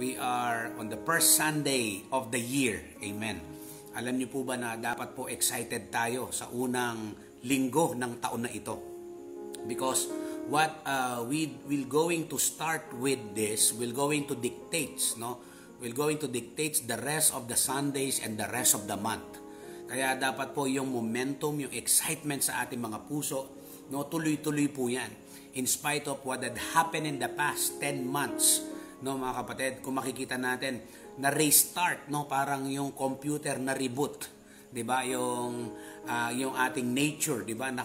We are on the first Sunday of the year. Amen. Alam niyo po ba na dapat po excited tayo sa unang linggo ng taon na ito? Because what we will going to start with this, will going to dictate, will going to dictate the rest of the Sundays and the rest of the month. Kaya dapat po yung momentum, yung excitement sa ating mga puso, tuloy-tuloy po yan. In spite of what had happened in the past 10 months, mga kapatid, kung makikita natin, na restart, parang yung computer na reboot, 'di ba? Yung ating nature, 'di ba? Na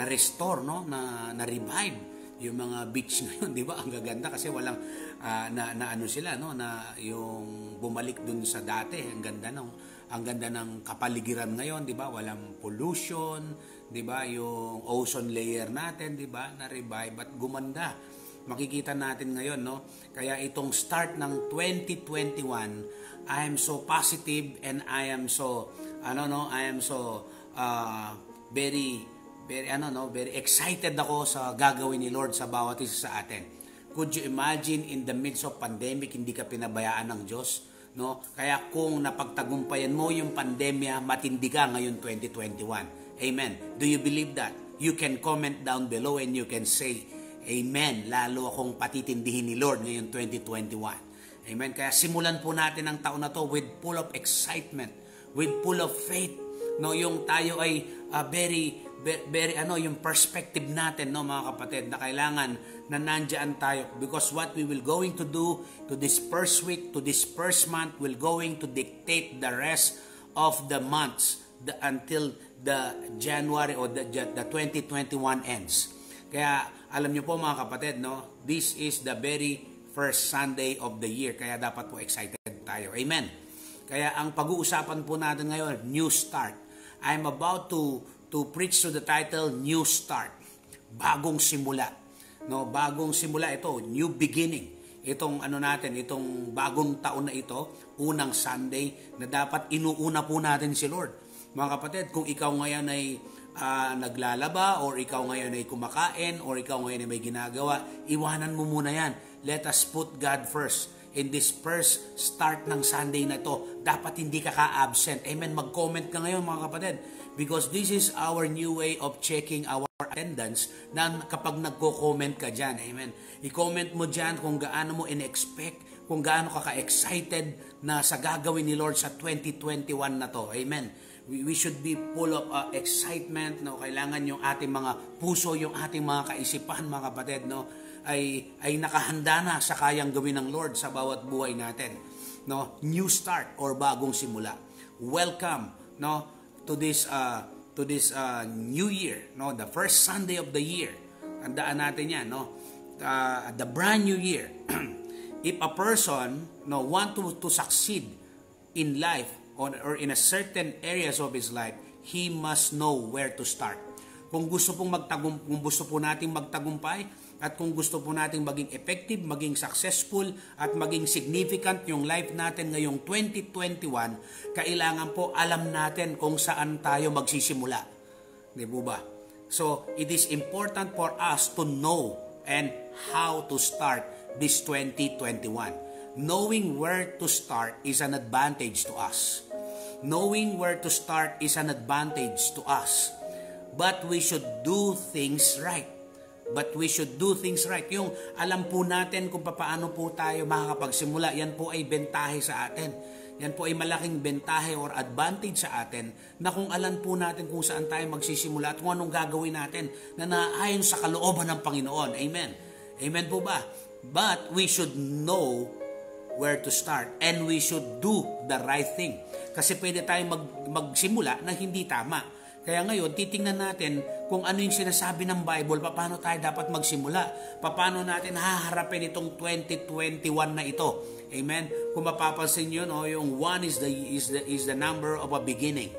restore, na revive yung mga beach ngayon, 'di ba? Ang gaganda kasi walang na yung bumalik dun sa dati, ang ganda ng kapaligiran ngayon, 'di ba? Walang pollution, 'di ba? Yung ozone layer natin, 'di ba? Na revive at gumanda. Makikita natin ngayon, Kaya itong start ng 2021, I am so positive and I am so very excited ako sa gagawin ni Lord sa bawat isa sa atin. Could you imagine in the midst of pandemic hindi ka pinabayaan ng Diyos? Kaya kung napagtagumpayan mo yung pandemya, matindi ka ngayon 2021. Amen. Do you believe that? You can comment down below and you can say, Amen. Lalo akong patitindihin ni Lord ngayon 2021. Amen. Kaya simulan po natin ang taon na to with full of excitement, with full of faith. Yung tayo ay very yung perspective natin, mga kapatid, na kailangan na nandiyan tayo, because what we will going to do to this first week, to this first month, will going to dictate the rest of the months until the January or the 2021 ends. Kaya alam niyo po, mga kapatid, this is the very first Sunday of the year, kaya dapat po excited tayo. Amen. Kaya ang pag-uusapan po natin ngayon, New Start. I'm about to preach to the title, New Start. Bagong simula. Bagong simula ito, new beginning. Itong itong bagong taon na ito, unang Sunday, na dapat inuuna po natin si Lord. Mga kapatid, kung ikaw ngayon ay naglalaba, or ikaw ngayon ay kumakain, or ikaw ngayon ay may ginagawa, iwanan mo muna yan. Let us put God first. In this first start ng Sunday na ito, dapat hindi ka ka-absent. Amen. Mag-comment ka ngayon, mga kapatid. Because this is our new way of checking our attendance, na kapag nagko-comment ka dyan. Amen. I-comment mo dyan kung gaano mo in-expect, kung gaano ka ka-excited na sa gagawin ni Lord sa 2021 na to. Amen. We should be full of excitement. Kailangan yung ating mga puso, yung ating mga kaisipan, mga kapatid, ay nakahanda na sa kayang gawin ng Lord sa bawat buhay natin. New start or bagong simula. Welcome, to this new year, the first Sunday of the year. Tandaan natin yan, the brand new year. If a person want to succeed in life, or in a certain areas of his life, he must know where to start. Kung gusto po nating magtagumpay, at kung gusto po nating maging effective, maging successful, at maging significant yung life natin ngayong 2021, kailangan po alam natin kung saan tayo magsisimula. Di po ba? So, it is important for us to know and how to start this 2021. Knowing where to start is an advantage to us. Knowing where to start is an advantage to us. But we should do things right. Yung alam po natin kung paano po tayo makakapagsimula, yan po ay bentahe sa atin. Yan po ay malaking bentahe or advantage sa atin, na kung alam po natin kung saan tayo magsisimula at kung anong gagawin natin na naayon sa kalooban ng Panginoon. Amen. Amen po ba? But we should know where to start, and we should do the right thing. Kasi pwede tayong magsimula na hindi tama. Kaya ngayon, titingnan natin kung ano yung sinasabi ng Bible, paano tayo dapat magsimula, paano natin haharapin itong 2021 na ito. Amen? Kung mapapansin nyo, yung 1 is the number of a beginning.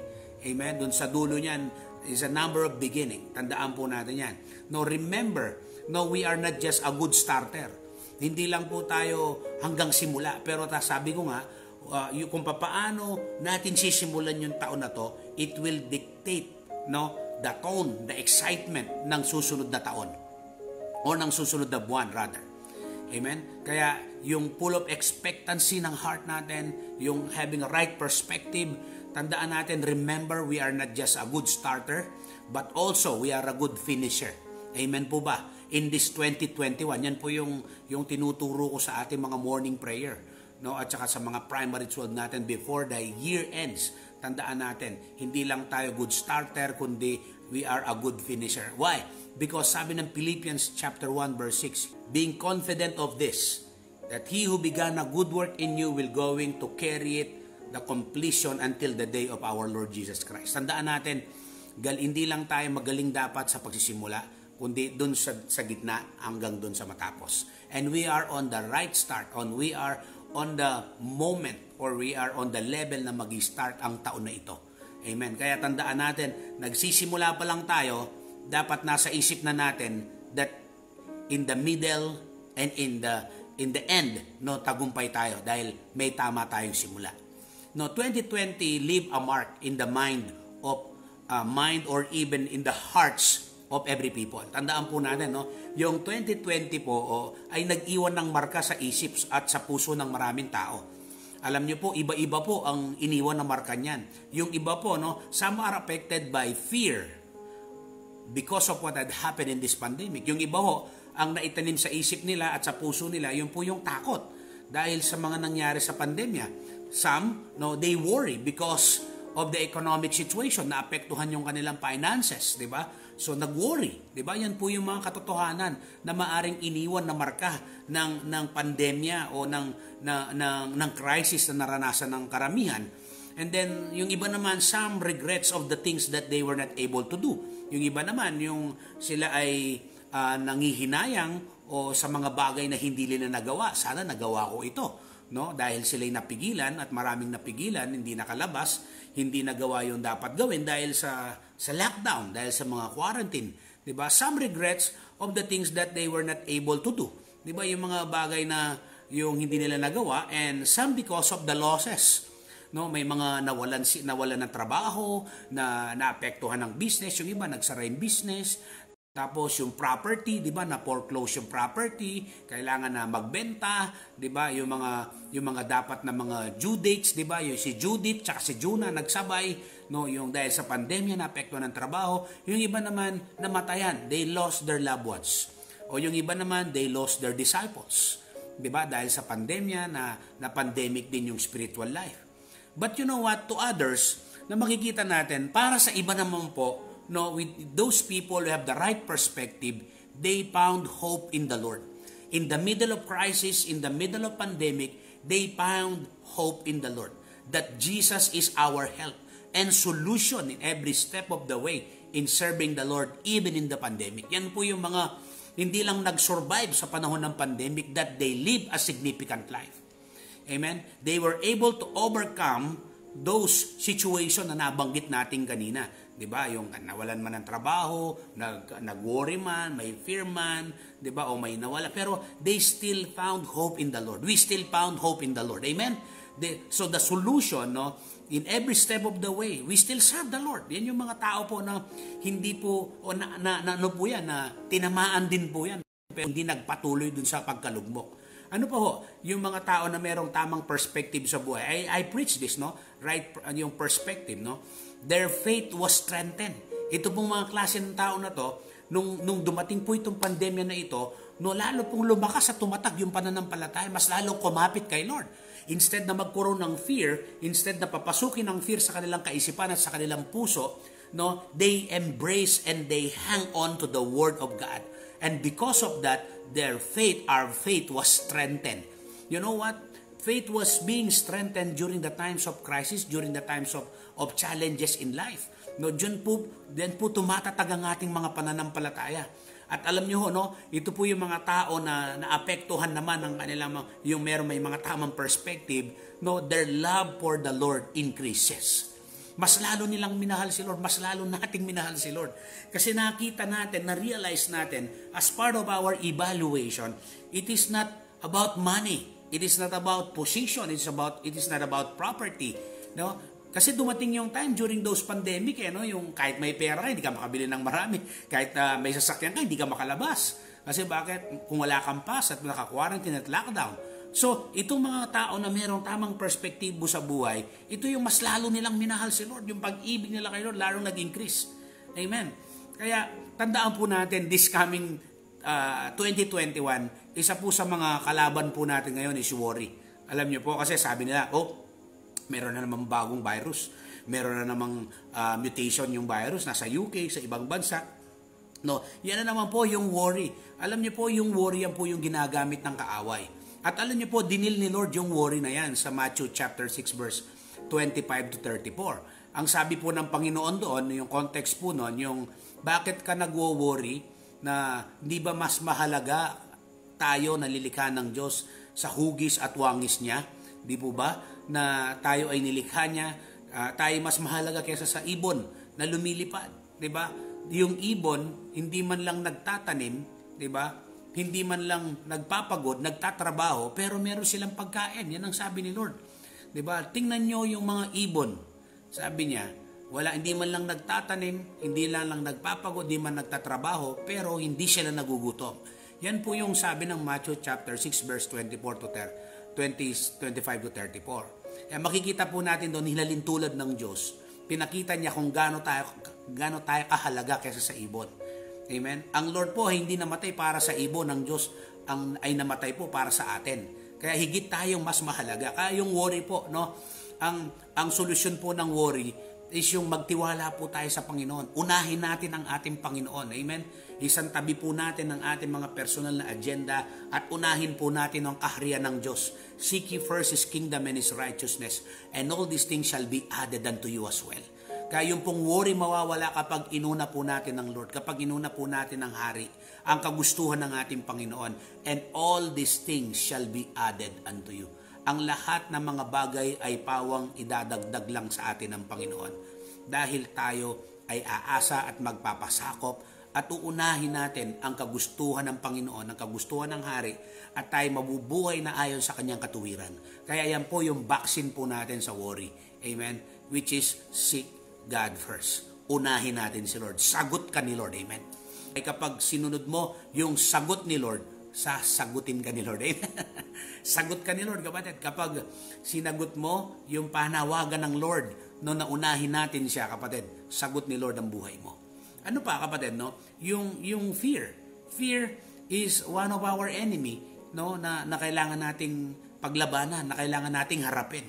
Amen? Doon sa dulo niyan is a number of beginning. Tandaan po natin yan. Remember, we are not just a good starter. Hindi lang po tayo hanggang simula. Pero sabi ko nga, kung paano natin sisimulan yung taon na to, it will dictate the tone, the excitement ng susunod na taon. O ng susunod na buwan, rather. Amen? Kaya yung full of expectancy ng heart natin, yung having a right perspective, tandaan natin, remember, we are not just a good starter, but also we are a good finisher. Amen po ba? In this 2021, yan po yung tinuturo ko sa ating mga morning prayer. No? At saka sa mga primary 12 natin before the year ends. Tandaan natin, hindi lang tayo good starter, kundi we are a good finisher. Why? Because sabi ng Philippians chapter 1 verse 6, being confident of this, that he who began a good work in you will going to carry it the completion until the day of our Lord Jesus Christ. Tandaan natin, hindi lang tayo magaling dapat sa pagsisimula, kundi dun sa gitna hanggang dun sa matapos. And we are on the right start, we are on the moment, or we are on the level na mag-start ang taon na ito. Amen. Kaya tandaan natin, nagsisimula pa lang tayo, dapat nasa isip na natin that in the middle and in the end, no, tagumpay tayo dahil may tama tayong simula. No, 2020 leave a mark in the mind or even in the hearts of every people. Tandaan po natin, no, yung 2020 po ay nag-iwan ng marka sa isip at sa puso ng maraming tao. Alam niyo po, iba-iba po ang iniwan na marka niyan. Yung iba po, no, some are affected by fear because of what had happened in this pandemic. Yung iba ho, ang naitanim sa isip nila at sa puso nila, yun po yung takot dahil sa mga nangyari sa pandemya. Some, no, they worry because of the economic situation, naapektuhan yung kanilang finances, di ba? So nag-worry, di ba? Yan po yung mga katotohanan na maaring iniwan na marka ng pandemya o ng crisis na naranasan ng karamihan. And then yung iba naman, some regrets of the things that they were not able to do. Yung iba naman, yung sila ay nangihinayang o sa mga bagay na hindi nila nagawa. Sana nagawa ko ito, no? Dahil sila'y napigilan at maraming napigilan, hindi nakalabas, hindi nagawa yung dapat gawin dahil sa lockdown, dahil sa mga quarantine, 'di ba? Some regrets of the things that they were not able to do. 'Di ba? Yung mga bagay na yung hindi nila nagawa, and some because of the losses. No, may mga nawalan ng trabaho, na naapektuhan ng business, yung iba nagsara yung business. Tapos yung property, 'di ba, na foreclose yung property, kailangan na magbenta, 'di ba? Yung mga dapat na mga due dates, 'di ba? Yung si Judith tsaka si Juna nagsabay, no, yung dahil sa pandemya naapektuhan ng trabaho. Yung iba naman namatayan, they lost their loved ones. O yung iba naman, they lost their disciples. 'Di ba? Dahil sa pandemya na pandemic din yung spiritual life. But you know what, to others, na makikita natin, para sa iba naman po, no, with those people who have the right perspective, they found hope in the Lord. In the middle of crisis, in the middle of pandemic, they found hope in the Lord. That Jesus is our help and solution in every step of the way in serving the Lord, even in the pandemic. Yan po yung mga hindi lang nag-survive sa panahon ng pandemic, that they live a significant life. Amen? They were able to overcome those situation na nabanggit natin kanina. 'Di ba? Yung nawalan man ng trabaho, nag-worry man, may fear man, 'di ba? O may nawala, pero they still found hope in the Lord. We still found hope in the Lord. Amen? So the solution, no, in every step of the way, we still serve the Lord. Yan yung mga tao po na hindi po o ano po yan, na tinamaan din po yan, pero hindi nagpatuloy dun sa pagkalugmok. Ano pa ho, yung mga tao na merong tamang perspective sa buhay. I preach this, no? Right, yung perspective, no? Their faith was strengthened. Ito pong mga klase ng tao na to, nung dumating po itong pandemya na ito, no, lalo pong lumakas at tumatag yung pananampalataya, mas lalong kumapit kay Lord. Instead na magkaroon ng fear, instead na papasukin ng fear sa kanilang kaisipan at sa kanilang puso, no, they embrace and they hang on to the Word of God. And because of that, our faith was strengthened. You know what? Faith was being strengthened during the times of crisis, during the times of challenges in life. No, diyan po tumatatag ang ating mga pananampalataya. At alam niyo, no, ito po yung mga tao na naapektuhan naman ng kanilang may mga tamang perspective, no, their love for the Lord increases. Mas lalo nilang minahal si Lord, mas lalo nating minahal si Lord. Kasi nakita natin, na-realize natin, as part of our evaluation, it is not about money. It is not about position. It is not about property. No? Kasi dumating yung time during those pandemic, no? Yung kahit may pera ka, hindi ka makabili ng marami. Kahit may sasakyan ka, hindi ka makalabas. Kasi bakit? Kung wala kang pass at naka-quarantine at lockdown. So, itong mga tao na mayroong tamang perspektibo sa buhay, ito yung mas lalo nilang minahal si Lord. Yung pag-ibig nila kay Lord, lalong nag-increase. Amen. Kaya, tandaan po natin, this coming 2021, isa po sa mga kalaban po natin ngayon is worry. Alam niyo po, kasi sabi nila, meron na namang bagong virus. Meron na namang mutation yung virus, nasa UK, sa ibang bansa. No, yan na naman po yung worry. Alam niyo po, yung worry yan po yung ginagamit ng kaaway. At alam niyo po, dinil ni Lord yung worry na yan sa Matthew chapter 6 verse 25 to 34. Ang sabi po ng Panginoon doon, yung context po noon, yung bakit ka nagwo-worry na hindi ba mas mahalaga tayo na lilikha ng Diyos sa hugis at wangis niya? Di po ba? Na tayo ay nilikha niya, tayo mas mahalaga kaysa sa ibon na lumilipad. Di ba? Yung ibon, hindi man lang nagtatanim, di ba? Hindi man lang nagpapagod, nagtatrabaho, pero meron silang pagkain. Yan ang sabi ni Lord. Diba? Tingnan nyo yung mga ibon. Sabi niya, hindi man lang nagtatanim, hindi lang nagpapagod, hindi man nagtatrabaho, pero hindi sila nagugutom. Yan po yung sabi ng Matthew chapter 6 verse 25 to 34. Makikita po natin doon, hilalintulad ng Diyos. Pinakita niya kung gaano tayo kahalaga kaysa sa ibon. Amen. Ang Lord po hindi namatay para sa ibon, ng Diyos ay namatay po para sa atin. Kaya higit tayong mas mahalaga. Kaya yung worry po, no? Ang solusyon po ng worry is yung magtiwala po tayo sa Panginoon. Unahin natin ang ating Panginoon. Amen. Isang tabi po natin ang ating mga personal na agenda at unahin po natin ang kaharian ng Diyos. Seek ye first His kingdom and His righteousness, and all these things shall be added unto you as well. Kaya yung pong worry mawawala kapag inuna po natin ng Lord, kapag inuna po natin ng Hari, ang kagustuhan ng ating Panginoon, and all these things shall be added unto you. Ang lahat ng mga bagay ay pawang idadagdag lang sa atin ng Panginoon. Dahil tayo ay aasa at magpapasakop at uunahin natin ang kagustuhan ng Panginoon, ang kagustuhan ng Hari, at tayo mabubuhay na ayon sa kanyang katuwiran. Kaya yan po yung vaccine po natin sa worry. Amen? Which is seek God first. Unahin natin si Lord. Sagot ka ni Lord. Amen. Ay kapag sinunod mo yung sagot ni Lord, sasagutin ka ni Lord. Amen. Sagot ka ni Lord, kapatid. Kapag sinagot mo yung panawagan ng Lord, no, na unahin natin siya, kapatid, sagot ni Lord ang buhay mo. Ano pa, kapatid, no? Yung fear. Fear is one of our enemy, no, na kailangan nating paglabanan, na kailangan nating harapin.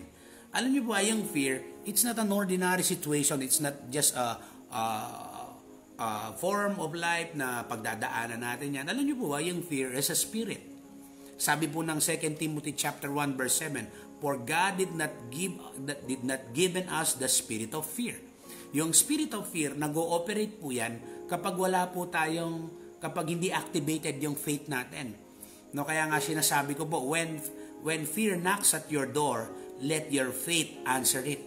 Alam niyo po, yung fear, it's not an ordinary situation. It's not just a form of life na pagdadaanan natin yan. Alam niyo po, yung fear is a spirit. Sabi po ng 2 Timothy chapter 1 verse 7, for God did not given us the spirit of fear. Yung spirit of fear, nag-ooperate po yan kapag kapag hindi activated yung faith natin. No, kaya nga sinasabi ko po, when fear knocks at your door, let your faith answer it.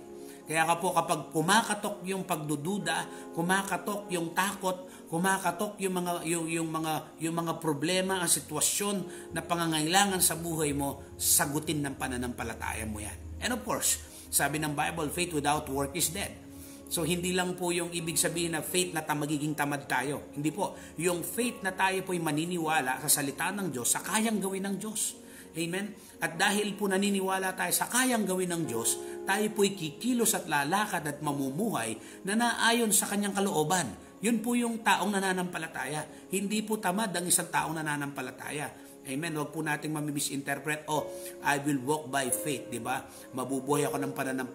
Kaya kapag kumakatok yung pagdududa, kumakatok yung takot, kumakatok yung mga problema, ang sitwasyon na pangangailangan sa buhay mo, sagutin ng pananampalataya mo yan. And of course, sabi ng Bible, faith without work is dead. So hindi lang po yung ibig sabihin na faith na magiging tamad tayo. Hindi po. Yung faith na tayo po'y maniniwala sa salita ng Diyos, sa kayang gawin ng Diyos. Amen? At dahil po naniniwala tayo sa kayang gawin ng Diyos, tayo po'y kikilos at lalakad at mamumuhay na naayon sa kanyang kalooban. Yun po yung taong nananampalataya. Hindi po tamad ang isang taong nananampalataya. Amen? Huwag po nating mamisinterpret, I will walk by faith, di ba? Mabubuhay ako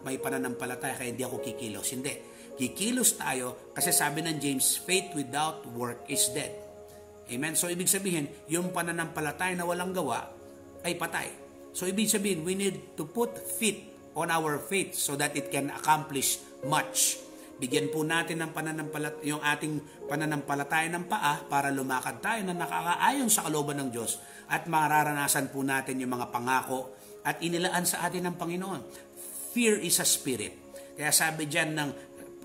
may pananampalataya kaya hindi ako kikilos. Hindi. Kikilos tayo kasi sabi ng James, faith without work is dead. Amen? So, ibig sabihin, yung pananampalataya na walang gawa ay patay. So, ibig sabihin, we need to put faith on our faith so that it can accomplish much. Bigyan po natin ng yung ating pananampalataya ng paa para lumakad tayo na nakakaayon sa kalooban ng Diyos at mararanasan po natin yung mga pangako at inilaan sa atin ng Panginoon. Fear is a spirit. Kaya sabi dyan ng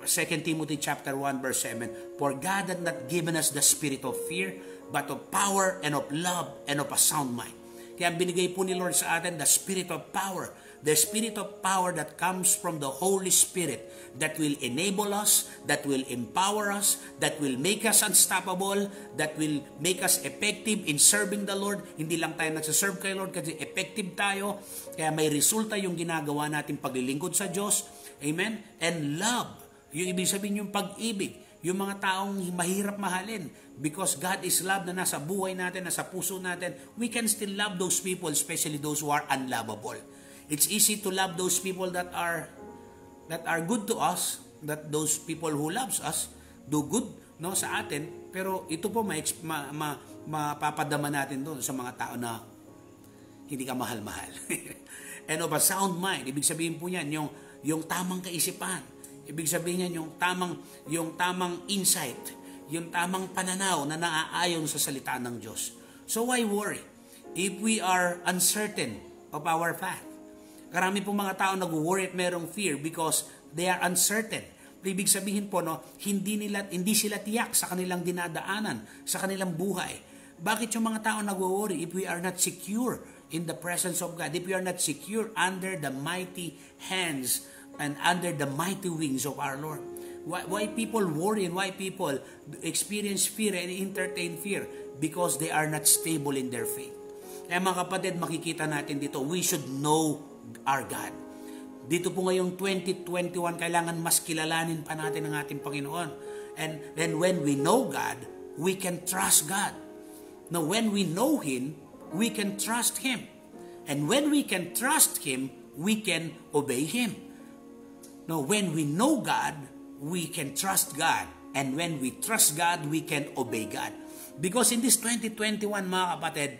2 Timothy chapter 1 verse 7, for God had not given us the spirit of fear, but of power and of love and of a sound mind. Kaya binigay po ni Lord sa atin the spirit of power. The spirit of power that comes from the Holy Spirit that will enable us, that will empower us, that will make us unstoppable, that will make us effective in serving the Lord. Hindi lang tayo nagsaserve kay Lord kasi effective tayo. Kaya may resulta yung ginagawa natin paglilingkod sa Diyos. Amen? And love. Yung ibig sabihin yung pag-ibig. Yung mga taong mahirap mahalin. Because God is love na nasa buhay natin, nasa puso natin. We can still love those people, especially those who are unlovable. It's easy to love those people that are good to us, that those people who loves us do good no sa atin, pero ito po mapapadama natin doon sa mga tao na hindi ka mahal-mahal. And of a sound mind, ibig sabihin po niyan yung tamang kaisipan. Ibig sabihin niyan yung tamang insight, yung tamang pananaw na naaayon sa salita ng Diyos. So why worry if we are uncertain of our path? Karami pong mga tao nag-worry at merong fear because they are uncertain. Ibig sabihin po, hindi sila tiyak sa kanilang dinadaanan, sa kanilang buhay. Bakit yung mga tao nag-worry if we are not secure in the presence of God, if we are not secure under the mighty hands and under the mighty wings of our Lord? Why people worry and why people experience fear and entertain fear? Because they are not stable in their faith. Kaya mga kapatid, makikita natin dito, we should know our God. Dito po ngayong 2021, kailangan mas kilalanin pa natin ang ating Panginoon. And then when we know God, we can trust God. Now, when we know Him, we can trust Him. And when we can trust Him, we can obey Him. Now, when we know God, we can trust God. And when we trust God, we can obey God. Because in this 2021, mga kapatid,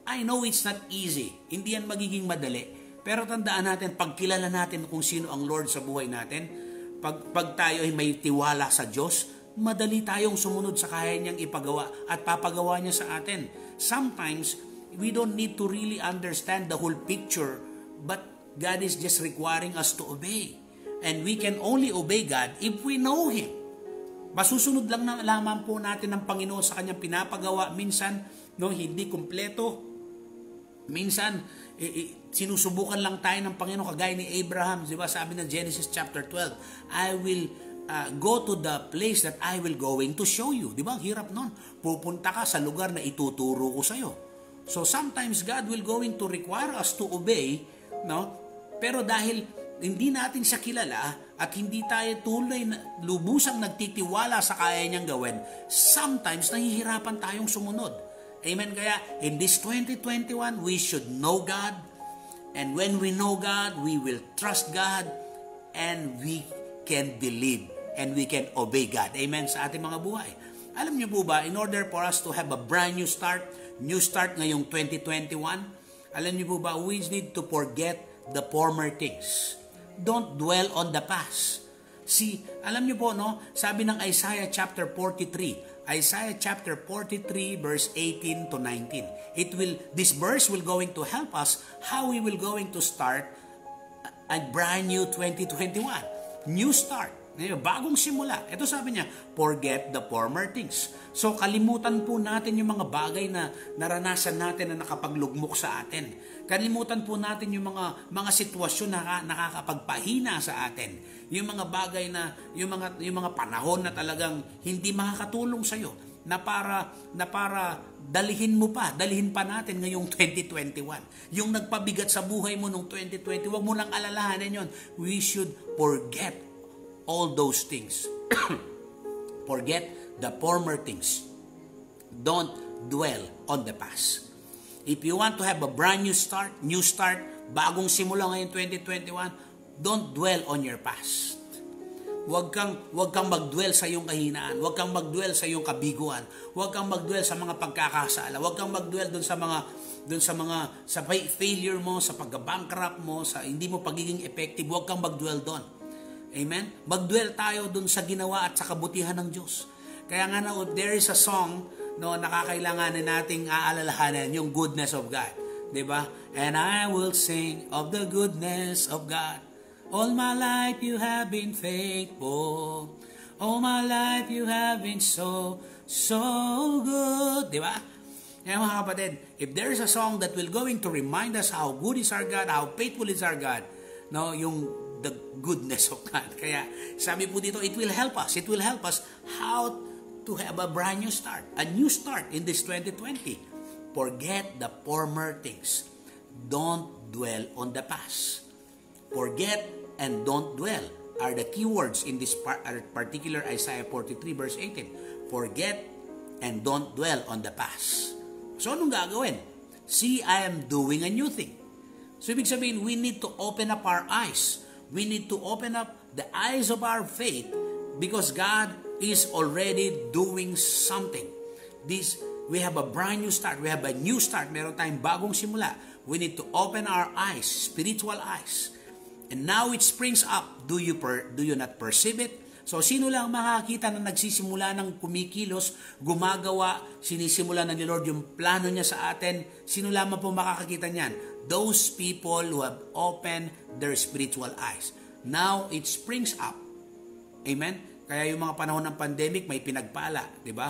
I know it's not easy. Hindi yan magiging madali. Pero tandaan natin, pag kilala natin kung sino ang Lord sa buhay natin, pag tayo ay may tiwala sa Diyos, madali tayong sumunod sa kaya niyang ipagawa at papagawa niya sa atin. Sometimes, we don't need to really understand the whole picture, but God is just requiring us to obey. And we can only obey God if we know Him. Masusunod lang na lamang po natin ng Panginoon sa kanyang pinapagawa. Minsan, hindi kumpleto. Minsan, sinusubukan lang tayo ng Panginoon kagaya ni Abraham, di ba? Sabi ng Genesis chapter 12, I will go to the place that I will going to show you. Di ba? Hirap nun. Pupunta ka sa lugar na ituturo ko sa'yo. So sometimes God will going to require us to obey, no? Pero dahil hindi natin siya kilala at hindi tayo tuloy na lubusang nagtitiwala sa kaya niyang gawin, sometimes nahihirapan tayong sumunod. Amen. Kaya in this 2021, we should know God. And when we know God, we will trust God. And we can believe. And we can obey God. Amen. Sa ating mga buhay. Alam niyo po ba, in order for us to have a brand new start ngayong 2021, alam niyo po ba, we need to forget the former things. Don't dwell on the past. See, alam niyo po, sabi ng Isaiah chapter 43, Isaiah chapter 43 verse 18 to 19. This verse will going to help us how we will going to start a brand new 2021. New start. Bagong simula. Ito sabi niya, forget the former things. So kalimutan po natin yung mga bagay na naranasan natin na nakapaglugmok sa atin. Kalimutan po natin yung mga sitwasyon na nakakapagpahina sa atin. Yung mga bagay na yung mga panahon na talagang hindi makakatulong sa iyo na para dalhin pa natin ngayong 2021. Yung nagpabigat sa buhay mo nung 2020, wag mo lang alalahanin yon. We should forget all those things. Forget the former things. Don't dwell on the past. If you want to have a brand new start, bagong simula ngayong 2021, don't dwell on your past. Huwag kang magdwell sa iyong kahinaan. Huwag kang magdwell sa iyong kabiguan. Huwag kang magdwell sa mga pagkakasala. Huwag kang magdwell sa failure mo, sa pagka-bankrupt mo, sa hindi mo pagiging effective. Huwag kang magdwell doon. Amen? Magdwell tayo doon sa ginawa at sa kabutihan ng Diyos. Kaya nga there is a song nakakailanganin nating aalalahanan yung goodness of God. Diba? And I will sing of the goodness of God. All my life you have been faithful. All my life you have been so good. Diba? Kaya mga kapatid, if there is a song that will going to remind us how good is our God, how faithful is our God, no, yung the goodness of God. Kaya sabi po dito, it will help us. It will help us how to have a brand new start. A new start in this 2020. Forget the former things. Don't dwell on the past. Forget and don't dwell are the keywords in this particular Isaiah 43 verse 18. Forget and don't dwell on the past. So, anong gagawin? See, I am doing a new thing. So, ibig sabihin, we need to open up our eyes. We need to open up the eyes of our faith because God is already doing something. We have a brand new start. We have a new start. Meron tayong bagong simula. We need to open our eyes, spiritual eyes. And now it springs up. Do you not perceive it? So, sino lang makakita na nagsisimula ng kumikilos, gumagawa, sinisimula na ni Lord yung plano niya sa atin? Sino lamang po makakakita niyan? Those people who have opened their spiritual eyes. Now, it springs up. Amen? Kaya yung mga panahon ng pandemic, may pinagpala. Diba?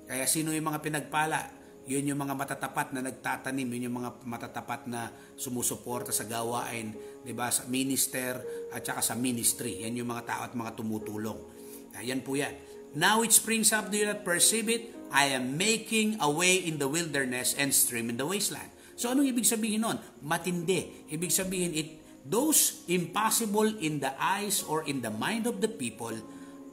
Kaya sino yung mga pinagpala? Yun yung mga matatapat na nagtatanim, yun yung mga matatapat na sumusuporta sa gawain, 'di ba, sa minister at saka sa ministry. Yan yung mga tao at mga tumutulong. Yan po yan. Now it springs up, do you not perceive it? I am making a way in the wilderness and stream in the wasteland. So anong ibig sabihin nun? Matindi. Ibig sabihin, those impossible in the eyes or in the mind of the people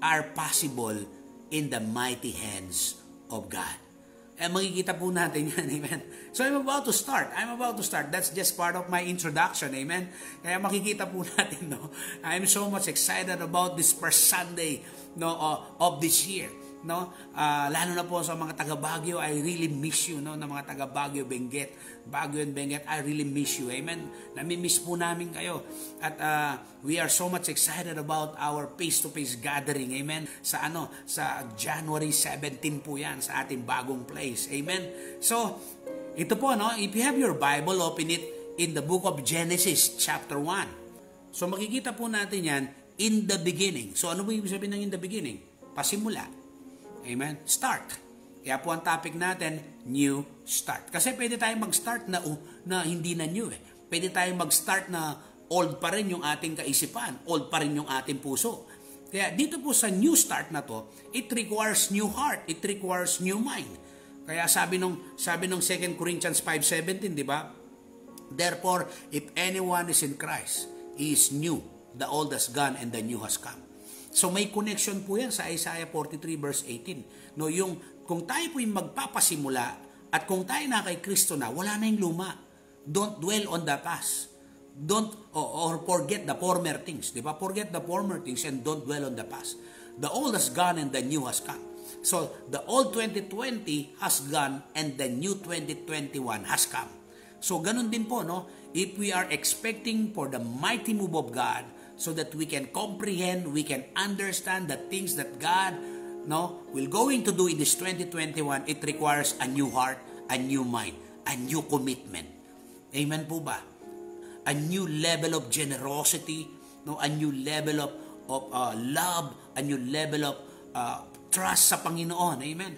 are possible in the mighty hands of God. Makikita po natin yan, amen. So I'm about to start. That's just part of my introduction, amen. Kaya makikita po natin, no. I'm so much excited about this first Sunday, no, of this year, no. Lalo na po sa mga taga Baguio, I really miss you, no, na mga taga Baguio, Baguio and Benguet, I really miss you, amen. Nami-miss po namin kayo. At we are so much excited about our face-to-face gathering, amen. Sa January 17 po yan, sa ating bagong place, amen. So, ito po, no, if you have your Bible, open it in the book of Genesis, chapter 1. So, makikita po natin yan, in the beginning. So, ano ba ibig sabihin ng in the beginning? Pasimula. Amen? Start. Kaya po ang topic natin, new start. Kasi pwede tayong mag-start na hindi na new eh. Pwede tayong mag-start na old pa rin yung ating kaisipan, old pa rin yung ating puso. Kaya dito po sa new start na to, it requires new heart, it requires new mind. Kaya sabi nung 2 Corinthians 5:17, di ba? Therefore, if anyone is in Christ, he is new. The old has gone and the new has come. So may connection po yan sa Isaiah 43 verse 18. No, yung kung tayo po yung magpapasimula at kung tayo na kay Kristo na, wala na yung luma. Don't dwell on the past. Don't or forget the former things, di ba? Forget the former things and don't dwell on the past. The old has gone and the new has come. So the old 2020 has gone and the new 2021 has come. So ganun din po, no? If we are expecting for the mighty move of God so that we can comprehend, we can understand the things that God, no, will going to do in this 2021, it requires a new heart, a new mind, a new commitment. Amen po ba? A new level of generosity, no, a new level of love, a new level of trust sa Panginoon. Amen.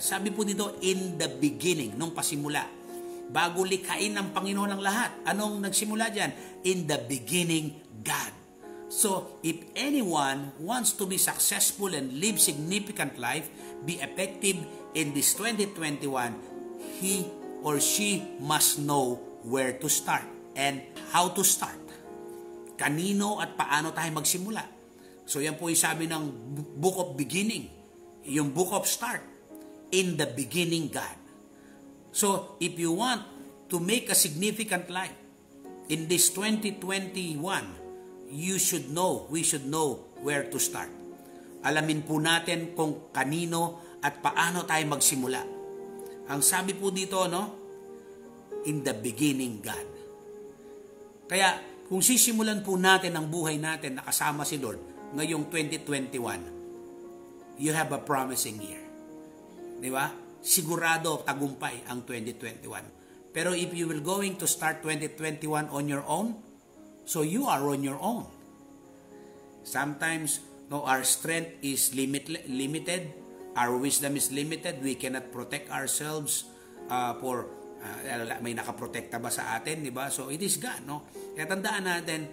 Sabi po dito, in the beginning, nung pasimula, bago likhain ng Panginoon ang lahat. Anong nagsimula dyan? In the beginning, God. So, if anyone wants to be successful and live significant life, be effective in this 2021, he or she must know where to start and how to start. Kanino at paano tayo magsimula. So, yan po yung sabi ng Book of Beginning, yung Book of Start. In the beginning, God. So, if you want to make a significant life in this 2021, we should know where to start. Alamin po natin kung kanino at paano tayo magsimula. Ang sabi po dito, no? In the beginning, God. Kaya, kung sisimulan po natin ang buhay natin na kasama si Lord ngayong 2021, you have a promising year. Di ba? Sigurado tagumpay ang 2021. Pero if you will going to start 2021 on your own, so you are on your own. Sometimes, no, our strength is limited, our wisdom is limited, we cannot protect ourselves may nakaprotekta ba sa atin, di ba? So it is God, no? Kaya tandaan natin,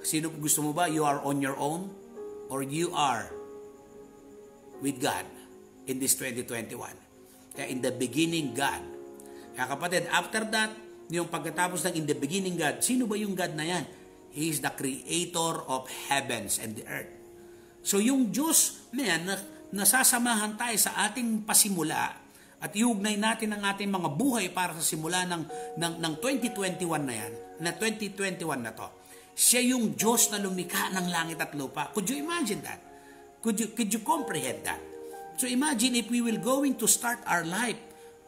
sino gusto mo ba? You are on your own or you are with God in this 2021. Kaya in the beginning, God. Kaya kapatid, after that, yung pagkatapos ng in the beginning, God, sino ba yung God na yan? He is the creator of heavens and the earth. So yung Diyos na yan, nasasamahan tayo sa ating pasimula at iugnay natin ang ating mga buhay para sa simula ng 2021 na yan, na 2021 na to. Siya yung Diyos na lumikha ng langit at lupa. Could you imagine that? Could you comprehend that? So imagine if we will going to start our life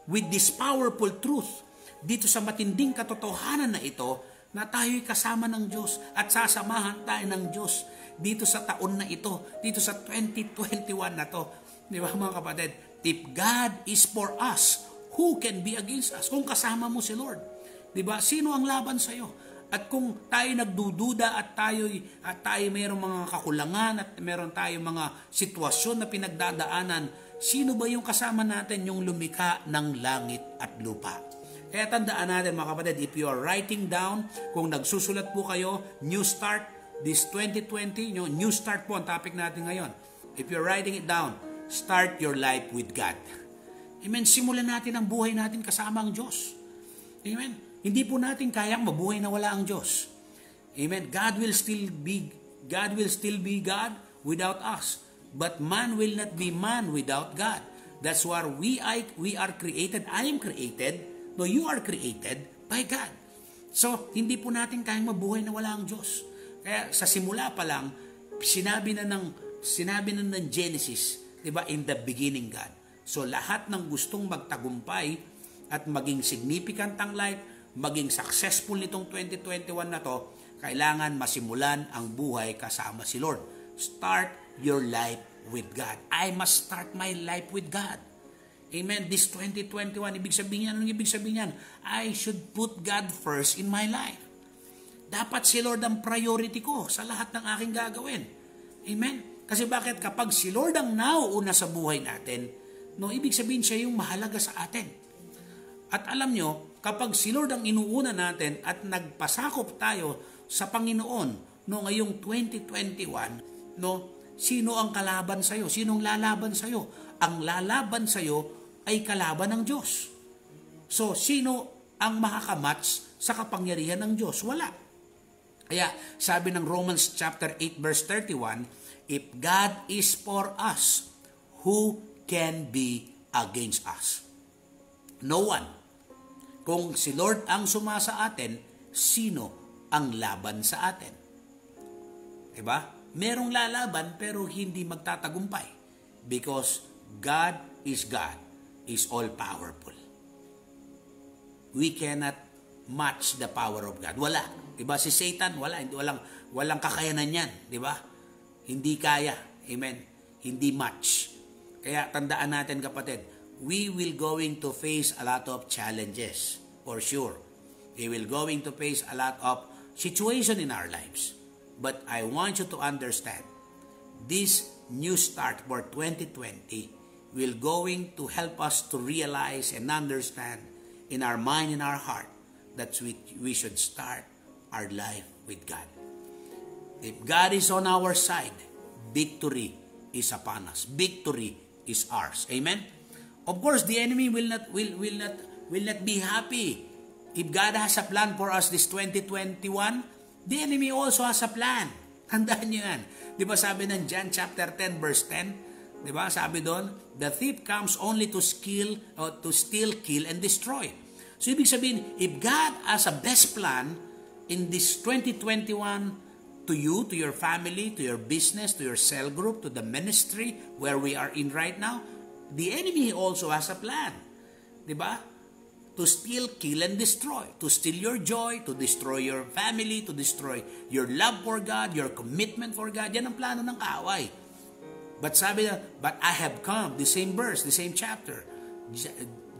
with this powerful truth dito sa matinding katotohanan na ito na tayo'y kasama ng Diyos at sasamahan tayo ng Diyos dito sa taon na ito, dito sa 2021 na to. Di ba mga kapatid? If God is for us, who can be against us? Kung kasama mo si Lord, di ba? Sino ang laban sa iyo? At kung tayo nagdududa at tayo mayroong mga kakulangan at mayroon tayong mga sitwasyon na pinagdadaanan, sino ba yung kasama natin, yung lumikha ng langit at lupa? Kaya tandaan natin mga kapatid, if you are writing down, kung nagsusulat po kayo, new start, this 2020, new start po ang topic natin ngayon. If you're writing it down, start your life with God. Amen. Simulan natin ang buhay natin kasama ang Diyos. Amen. Hindi po natin kayang mabuhay na wala ang Diyos. Amen. God will still be God without us. But man will not be man without God. That's why we are created. I am created. No, you are created by God. So, hindi po natin kayang mabuhay na wala ang Diyos. Kaya sa simula pa lang, sinabi na ng Genesis, 'di ba, in the beginning God. So lahat ng gustong magtagumpay at maging significant ang life, maging successful nitong 2021 na to, kailangan masimulan ang buhay kasama si Lord. Start your life with God. I must start my life with God. Amen. This 2021, ibig sabihin yan? I should put God first in my life. Dapat si Lord ang priority ko sa lahat ng aking gagawin. Amen. Kasi bakit? Kapag si Lord ang nauuna sa buhay natin, no, ibig sabihin siya yung mahalaga sa atin. At alam nyo, kapag si Lord ang inuuna natin at nagpasakop tayo sa Panginoon, no, ngayong 2021, no, sino ang kalaban sa'yo? Sinong lalaban sa'yo? Ang lalaban sa'yo ay kalaban ng Diyos. So, sino ang makakamatch sa kapangyarihan ng Diyos? Wala. Kaya, sabi ng Romans chapter 8 verse 31, if God is for us, who can be against us? No one. Kung si Lord ang sumasa atin, sino ang laban sa atin? Diba? Merong lalaban pero hindi magtatagumpay. Because God is all-powerful. We cannot match the power of God. Wala. Diba? Si Satan, walang kakayanan yan. Diba? Hindi kaya. Amen. Hindi match. Kaya tandaan natin kapatid, we will going to face a lot of challenges. For sure. We will going to face a lot of situation in our lives. But I want you to understand, this new start for 2020 will going to help us to realize and understand in our mind and our heart that we should start our life with God. If God is on our side, victory is upon us. Victory is ours. Amen? Of course, the enemy will not be happy. If God has a plan for us this 2021, the enemy also has a plan. Tandaan niyo yan. Di ba sabi ng John chapter 10 verse 10? Di ba sabi doon, the thief comes only to steal, kill, and destroy. So ibig sabihin, if God has a best plan in this 2021 to you, to your family, to your business, to your cell group, to the ministry where we are in right now, the enemy also has a plan. Di ba? To steal, kill, and destroy. To steal your joy, to destroy your family, to destroy your love for God, your commitment for God. Yan ang plano ng kaaway. But sabi na, but I have come, the same verse, the same chapter,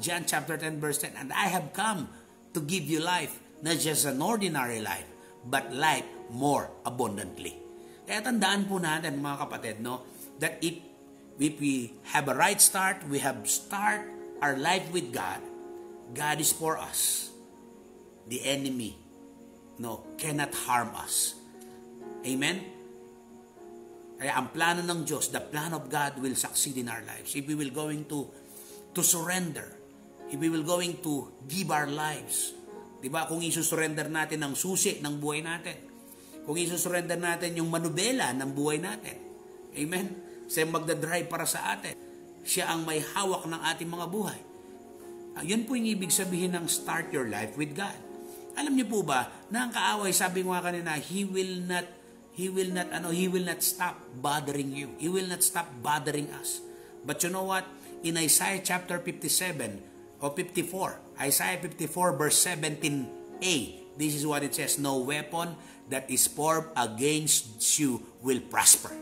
John chapter 10 verse 10, and I have come to give you life, not just an ordinary life, but life more abundantly. Kaya tandaan po natin mga kapatid, no, that if we have a right start, we have start our life with God, God is for us. The enemy, cannot harm us. Amen? Kaya ang plano ng Diyos, the plan of God will succeed in our lives. If we will going to surrender, if we will going to give our lives, diba? Kung isusurrender natin ang susi ng buhay natin, kung isusurrender natin yung manubela ng buhay natin, amen? Siya magdadrive para sa atin. Siya ang may hawak ng ating mga buhay. Yun po yung ibig sabihin ng start your life with God. Alam niyo po ba, na ang kaaway, sabi ko nga kanina, He will not stop bothering you. He will not stop bothering us. But you know what? In Isaiah chapter 57 or 54, Isaiah 54 verse 17a, this is what it says, no weapon that is formed against you will prosper.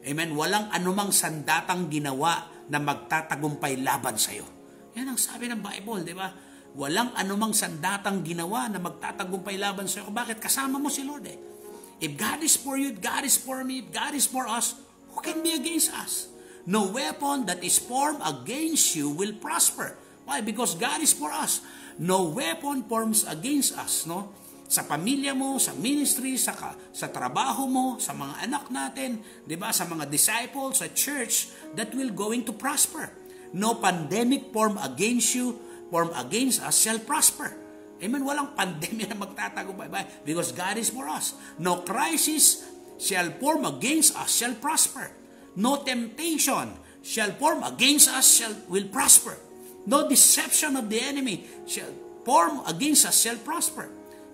Amen? Walang anumang sandatang ginawa na magtatagumpay laban sa iyo. Yan ang sabi ng Bible, di ba? Walang anumang sandatang ginawa na magtatagumpay laban sa iyo. Bakit? Kasama mo si Lord eh. If God is for you, God is for me, if God is for us, who can be against us? No weapon that is formed against you will prosper. Why? Because God is for us. No weapon forms against us, no? Sa pamilya mo, sa ministry, sa trabaho mo, sa mga anak natin, 'di ba? Sa mga disciples, sa church, that will going to prosper. No pandemic form against you, form against us shall prosper. Amen? Walang pandemya na magtatagumpay because God is for us. No crisis shall form against us shall prosper. No temptation shall form against us will prosper. No deception of the enemy shall form against us shall prosper.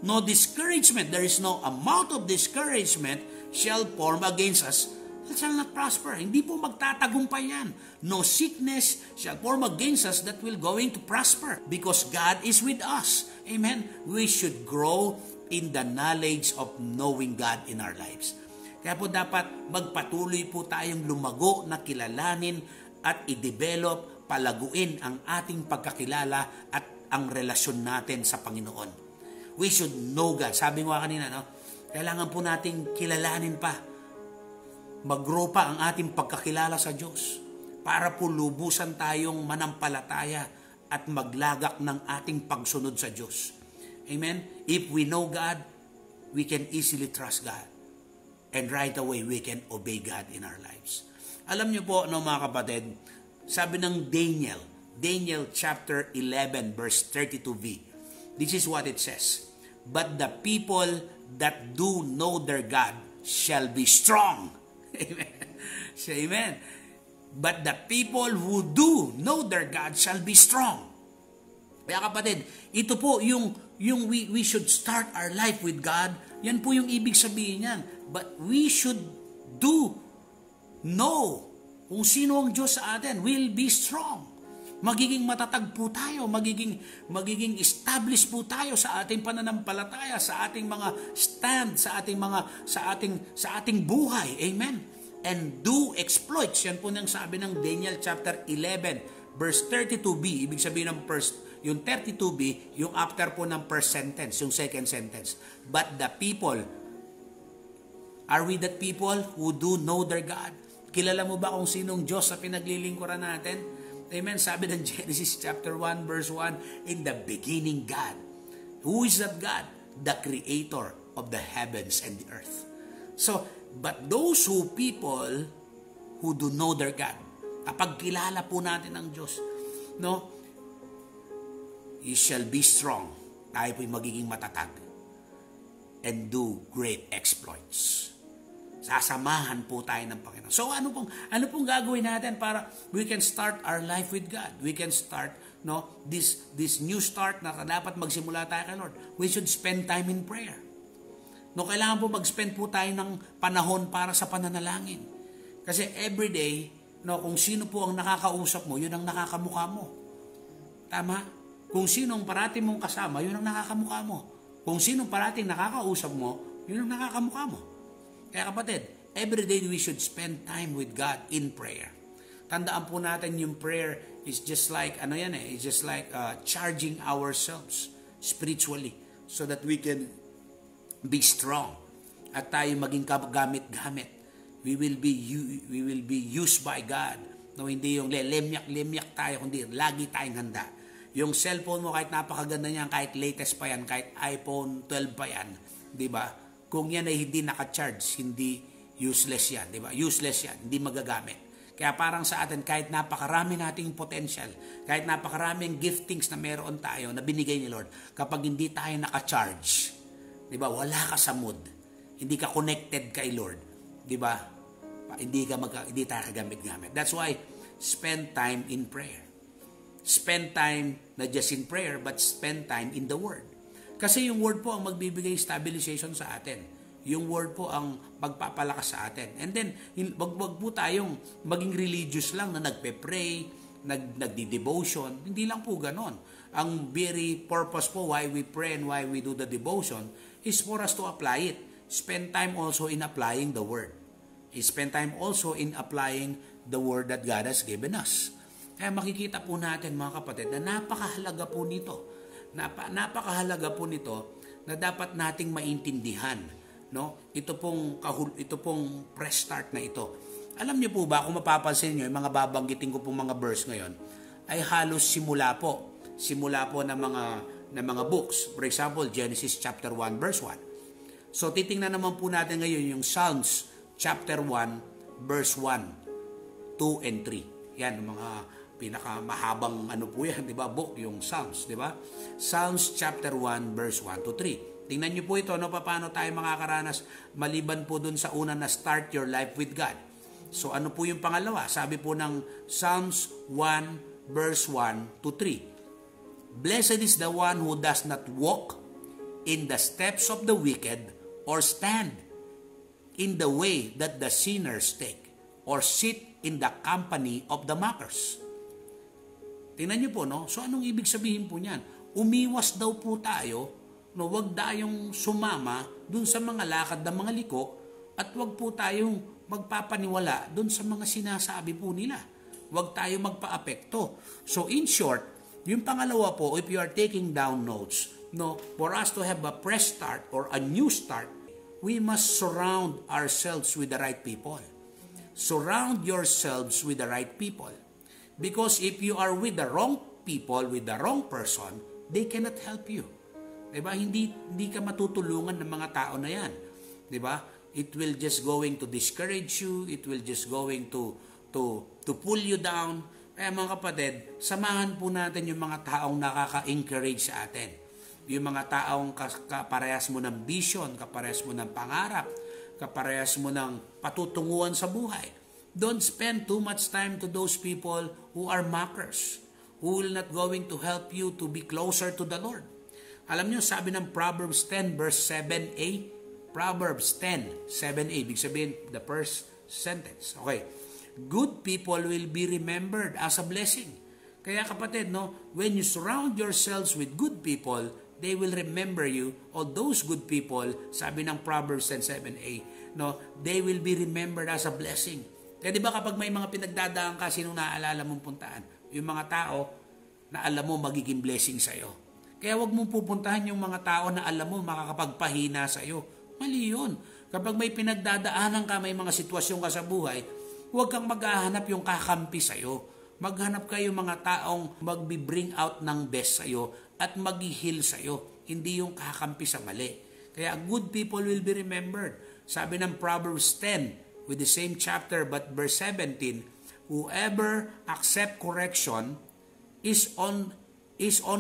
No discouragement, there is no amount of discouragement shall form against us, it shall not prosper. Hindi po magtatagumpay yan. No sickness shall form against us that will going to prosper because God is with us. Amen? We should grow in the knowledge of knowing God in our lives. Kaya po dapat magpatuloy po tayong lumago na kilalanin at i-develop, palaguin ang ating pagkakilala at ang relasyon natin sa Panginoon. We should know God. Sabi ko kanina, kailangan po nating kilalanin pa. Mag-grow pa ang ating pagkakilala sa Diyos para po lubusan tayong manampalataya at maglagak ng ating pagsunod sa Diyos. Amen? If we know God, we can easily trust God. And right away, we can obey God in our lives. Alam niyo po, mga kapatid, sabi ng Daniel chapter 11 verse 32b, this is what it says, but the people that do know their God shall be strong. Amen. Say amen. But the people who do know their God shall be strong. Kaya kapatid, ito po yung we should start our life with God. Yan po yung ibig sabihin niyan. But we should know kung sino ang Diyos sa atin. We'll be strong. Magiging matatag po tayo, magiging established po tayo sa ating pananampalataya, sa ating mga stand, sa ating buhay. Amen. And do exploits. Yan po nang sabi ng Daniel chapter 11 verse 32b. Ibig sabihin ng first, yung 32b, yung after po ng first sentence, yung second sentence. But the people, are we that people who do know their God? Kilala mo ba kung sinong Diyos sa pinaglilingkuran natin? Amen. Sabi ng Genesis chapter 1 verse 1, in the beginning God. Who is that God? The creator of the heavens and the earth. So, but those people who do know their God, kapag kilala po natin ang Diyos, He shall be strong. Tayo po'y magiging matatag and do great exploits. Sasamahan po tayo ng Panginoon. So ano pong gagawin natin para we can start our life with God? We can start this new start na dapat magsimula tayo kay Lord. We should spend time in prayer. Kailangan po mag-spend po tayo ng panahon para sa pananalangin. Kasi every day, kung sino po ang nakakausap mo, yun ang nakakamukha mo. Tama? Kung sino ang parating mong kasama, yun ang nakakamukha mo. Kung sino parating nakakausap mo, yun ang nakakamukha mo. Kaya kapatid, every day we should spend time with God in prayer. Tandaan po natin yung prayer is just like, it's just like charging ourselves spiritually so that we can be strong at tayo maging gamit-gamit. We will be used by God. Hindi yung lemyak tayo, kundi lagi tayong handa. Yung cellphone mo, kahit napakaganda niyan, kahit latest pa yan, kahit iPhone 12 pa yan, di ba? Kung yan ay hindi naka-charge, hindi useless yan, di ba? Useless yan, hindi magagamit. Kaya parang sa atin, kahit napakarami nating potential, kahit napakaraming giftings na meron tayo, na binigay ni Lord, kapag hindi tayo naka-charge, di ba? Wala ka sa mood. Hindi ka connected kay Lord, di ba? Hindi tayo kagamit-gamit. That's why, spend time in prayer. Spend time not just in prayer, but spend time in the Word. Kasi yung Word po ang magbibigay stabilization sa atin. Yung Word po ang magpapalakas sa atin. And then, wag po tayong maging religious lang na nagpe-pray, nagdi-devotion. Hindi lang po ganon. Ang very purpose po why we pray and why we do the devotion is for us to apply it. Spend time also in applying the Word. Spend time also in applying the Word that God has given us. Kaya makikita po natin mga kapatid na napakahalaga po nito. Napakahalaga po nito na dapat nating maintindihan, no? Ito pong fresh start na ito. Alam niyo po ba, kung mapapansin niyo, yung mga babanggitin ko pong mga verse ngayon ay halos simula po ng mga books. For example, Genesis chapter 1 verse 1. So titingnan naman po natin ngayon yung Psalms chapter 1 verse 1, 2 and 3. Yan yung mga pinakamahabang po yan, di ba? Book, yung Psalms, di ba? Psalms chapter 1 verse 1 to 3. Tingnan niyo po ito, paano tayo makakaranas maliban po dun sa una na start your life with God. So ano po yung pangalawa? Sabi po ng Psalms 1 verse 1 to 3. Blessed is the one who does not walk in the steps of the wicked, or stand in the way that the sinners take, or sit in the company of the mockers. Tingnan niyo po, no? So anong ibig sabihin po niyan? Umiwas daw po tayo, no? Wag tayong sumama dun sa mga lakad ng mga liko, at wag po tayong magpapaniwala dun sa mga sinasabi po nila. Wag tayo magpa-apekto. So in short, yung pangalawa po, if you are taking down notes, no, for us to have a fresh start or a new start, we must surround ourselves with the right people. Surround yourselves with the right people. Because if you are with the wrong people, with the wrong person, they cannot help you. Diba? Hindi ka matutulungan ng mga tao na yan. Diba? It will just going to discourage you. It will just going to pull you down. Kaya mga kapatid, samahan po natin yung mga taong nakaka-encourage sa atin. Yung mga taong kaparehas mo ng vision, kaparehas mo ng pangarap, kaparehas mo ng patutunguhan sa buhay. Don't spend too much time to those people who are mockers, who will not going to help you to be closer to the Lord. Alam niyo, sabi ng Proverbs 10 verse 7a, Proverbs 10, 7a, ibig sabihin, the first sentence. Okay. Good people will be remembered as a blessing. Kaya kapatid, no, when you surround yourselves with good people, they will remember you. All those good people, sabi ng Proverbs 10:7a, no, they will be remembered as a blessing. Kaya di ba kapag may mga pinagdadaan ka, sinong naaalala mong puntaan? Yung mga tao na alam mo magiging blessing sa'yo. Kaya wag mong pupuntahan yung mga tao na alam mo makakapagpahina sa'yo. Mali yun. Kapag may pinagdadaanan ka, may mga sitwasyon ka sa buhay, huwag kang maghahanap yung kakampi sa'yo. Maghanap kayo mga taong magbi-bring out ng best sa'yo at mag-heal sa'yo. Hindi yung kakampi sa mali. Kaya good people will be remembered. Sabi ng Proverbs 10, with the same chapter but verse 17, whoever accept correction is on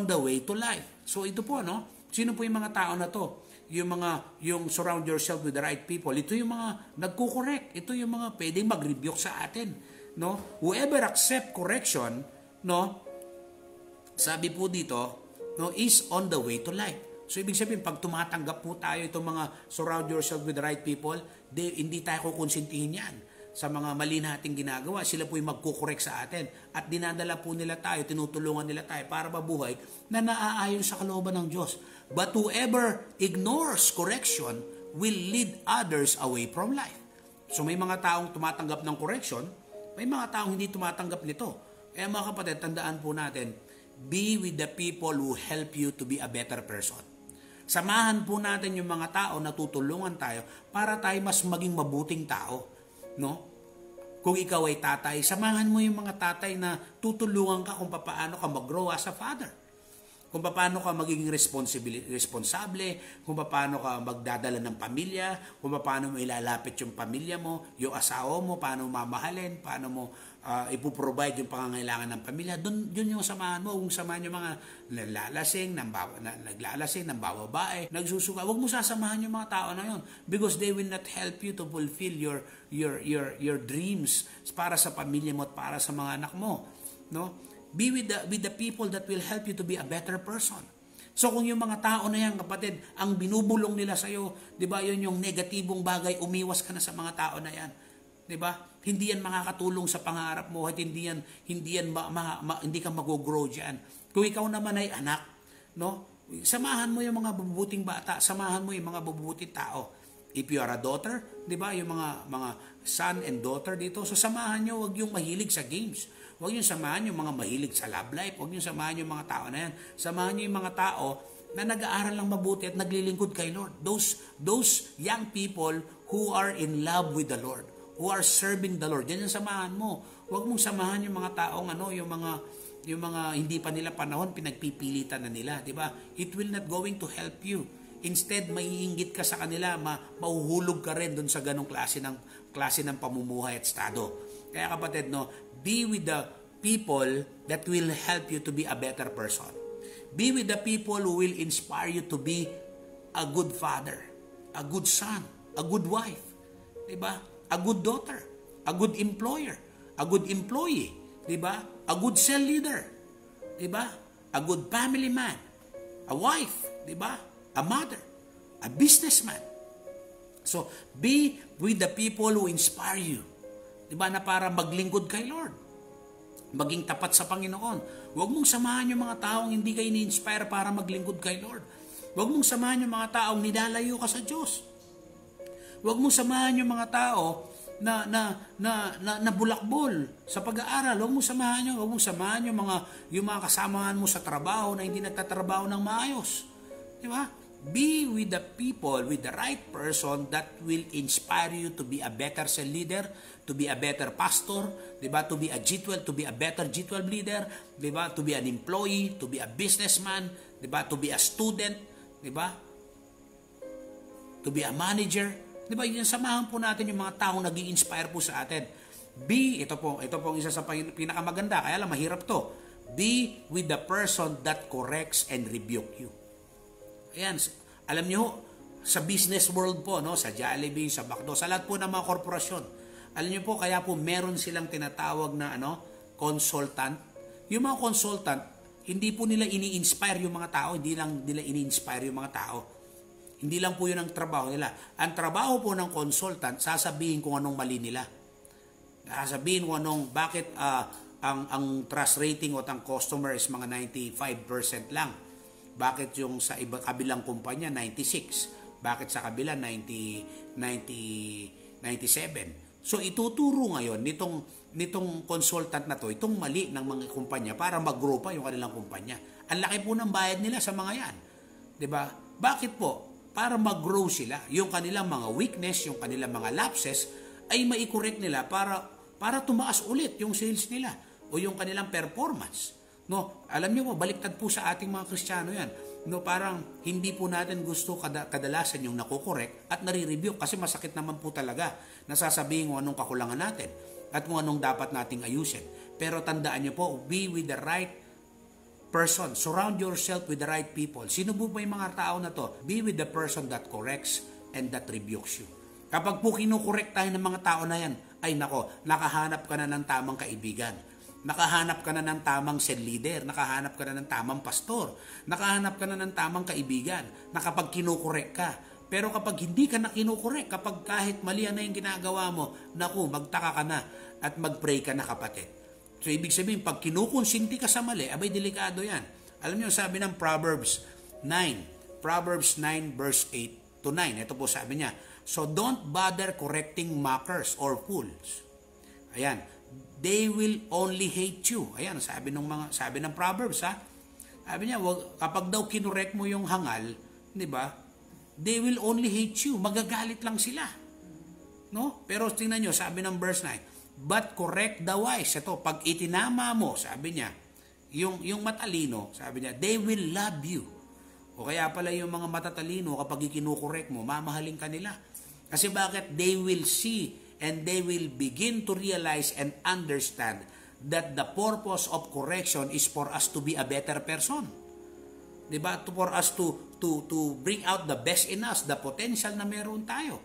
the way to life. So ito po, no? Sino po yung mga tao na to? Yung surround yourself with the right people. Ito yung mga nagko-correct. Ito yung mga pwedeng mag-rebuke sa atin, no? Whoever accept correction, no? Sabi po dito, no, is on the way to life. So ibig sabihin, pag tumatanggap po tayo itong mga surround yourself with the right people, hindi tayo kukonsintihin yan sa mga mali nating ginagawa. Sila po yung magkukorek sa atin. At dinadala po nila tayo, tinutulungan nila tayo para mabuhay na naaayon sa kalooban ng Diyos. But whoever ignores correction will lead others away from life. So may mga taong tumatanggap ng correction, may mga taong hindi tumatanggap nito. Kaya mga kapatid, tandaan po natin, be with the people who help you to be a better person. Samahan po natin yung mga tao na tutulungan tayo para tayo mas maging mabuting tao, no? Kung ikaw ay tatay, samahan mo yung mga tatay na tutulungan ka kung paano ka mag-grow as a father. kung paano ka magiging responsable, kung paano ka magdadala ng pamilya, kung paano mo ilalapit yung pamilya mo, yung asawa mo, paano mamahalin, paano mo ipoprovide yung pangangailangan ng pamilya. Yun yung samahan mo. Kung samahan yung mga naglalasing ng babae, nagsusuka, huwag mo sasamahan yung mga tao na yun because they will not help you to fulfill your dreams para sa pamilya mo at para sa mga anak mo. No? Be with the people that will help you to be a better person. So kung yung mga tao na yan, kapatid, ang binubulong nila sa'yo, di ba, yun yung negatibong bagay, umiwas ka na sa mga tao na yan. Di ba? Hindi yan makakatulong sa pangarap mo at hindi ka mag-grow diyan. Kung ikaw naman ay anak, no? Samahan mo yung mga mabubuting bata, samahan mo yung mga mabubuting tao. If you are a daughter, 'di ba? Yung mga son and daughter dito, so samahan niyo, wag yung mahilig sa games. Wag yung samahan yung mga mahilig sa love life, wag yung samahan yung mga tao na yan. Samahan niyo yung mga tao na nag-aaral lang mabuti at naglilingkod kay Lord. Those young people who are in love with the Lord, who are serving the Lord. Yan yung samahan mo. Huwag mong samahan yung mga taong yung mga hindi pa nila panahon, pinagpipilitan na nila, di ba? It will not going to help you. Instead, maiinggit ka sa kanila, mahuhulog ka rin doon sa ganong klase ng pamumuhay at estado. Kaya kapatid, no, be with the people that will help you to be a better person. Be with the people who will inspire you to be a good father, a good son, a good wife, di ba? A good daughter, a good employer, a good employee, di ba? A good cell leader, di ba? A good family man, a wife, di ba? A mother, a businessman. So, be with the people who inspire you, di ba? Na para maglingkod kay Lord. Maging tapat sa Panginoon. Huwag mong samahan yung mga taong hindi kayo ni-inspire para maglingkod kay Lord. Huwag mong samahan yung mga taong nilalayo ka sa Diyos. Huwag mong samahan yung mga tao na bulakbol sa pag-aaral. Huwag mong samahan yung mga kasamahan mo sa trabaho na hindi nagtatrabaho ng maayos. Di ba? Be with the people, with the right person that will inspire you to be a better cell leader, to be a better pastor, di ba? To be a G12, to be a better G12 leader, di ba? To be an employee, to be a businessman, di ba? To be a student, di ba? To be a manager. Di ba, yun, samahan po natin yung mga taong nag-i-inspire po sa atin. Ito po isa sa pinakamaganda, kaya lang mahirap to. Be with the person that corrects and rebuke you. Ayan, alam nyo, sa business world po, no, sa Jollibee, sa McDo, sa lahat po ng mga korporasyon, alam nyo po, kaya po meron silang tinatawag na consultant. Yung mga consultant, hindi po nila ini-inspire yung mga tao, hindi lang nila ini-inspire yung mga tao. Hindi lang po yun ang trabaho nila. Ang trabaho po ng consultant, sasabihin kung anong mali nila. Sasabihin kung bakit ang trust rating o ang customer is mga 95% lang. Bakit yung sa kabilang kumpanya 96? Bakit sa kabila 97? So ituturo ngayon nitong consultant na to, itong mali ng mga kumpanya para mag-grow pa yung kanilang kumpanya. Ang laki po ng bayad nila sa mga yan. 'Di ba? Bakit po? Para mag-grow sila. Yung kanilang mga weakness, yung kanilang mga lapses ay mai-correct nila para tumaas ulit yung sales nila o yung kanilang performance. No, alam niyo po, baliktad po sa ating mga Kristiyano 'yan. No, parang hindi po natin gusto kadalasan yung nakokorek at nare-review kasi masakit naman po talaga. Nasasabihin kung anong kakulangan natin at kung anong dapat nating ayusin. Pero tandaan niyo po, be with the right person. Surround yourself with the right people. Sino po ba yung mga tao na to? Be with the person that corrects and that rebukes you. Kapag po kinukorek tayo ng mga tao na yan, ay nako, nakahanap ka na ng tamang kaibigan. Nakahanap ka na ng tamang cell leader, nakahanap ka na ng tamang pastor, nakahanap ka na ng tamang kaibigan, na kapag kinukorek ka. Pero kapag hindi ka na kinukorek, kapag kahit mali na yung ginagawa mo, naku, magtaka ka na at magpray ka na, kapatid. So, ibig sabihin, pag kinukonsinti ka sa mali, abay, delikado yan. Alam niyo, sabi ng Proverbs 9 verse 8 to 9, ito po sabi niya, so don't bother correcting mockers or fools. Ayan, they will only hate you. Ayan, sabi ng Proverbs, ha. Sabi niya, kapag daw kinorek mo yung hangal, 'di ba? They will only hate you. Magagalit lang sila. No? Pero tingnan niyo, sabi ng verse 9, but correct the wise. Ito, pag itinama mo, sabi niya, yung matalino, sabi niya, they will love you. O kaya pala yung mga matatalino, kapag ikinukorek mo, mamahalin ka nila. Kasi bakit? They will see and they will begin to realize and understand that the purpose of correction is for us to be a better person. Diba? For us to bring out the best in us, the potential na meron tayo.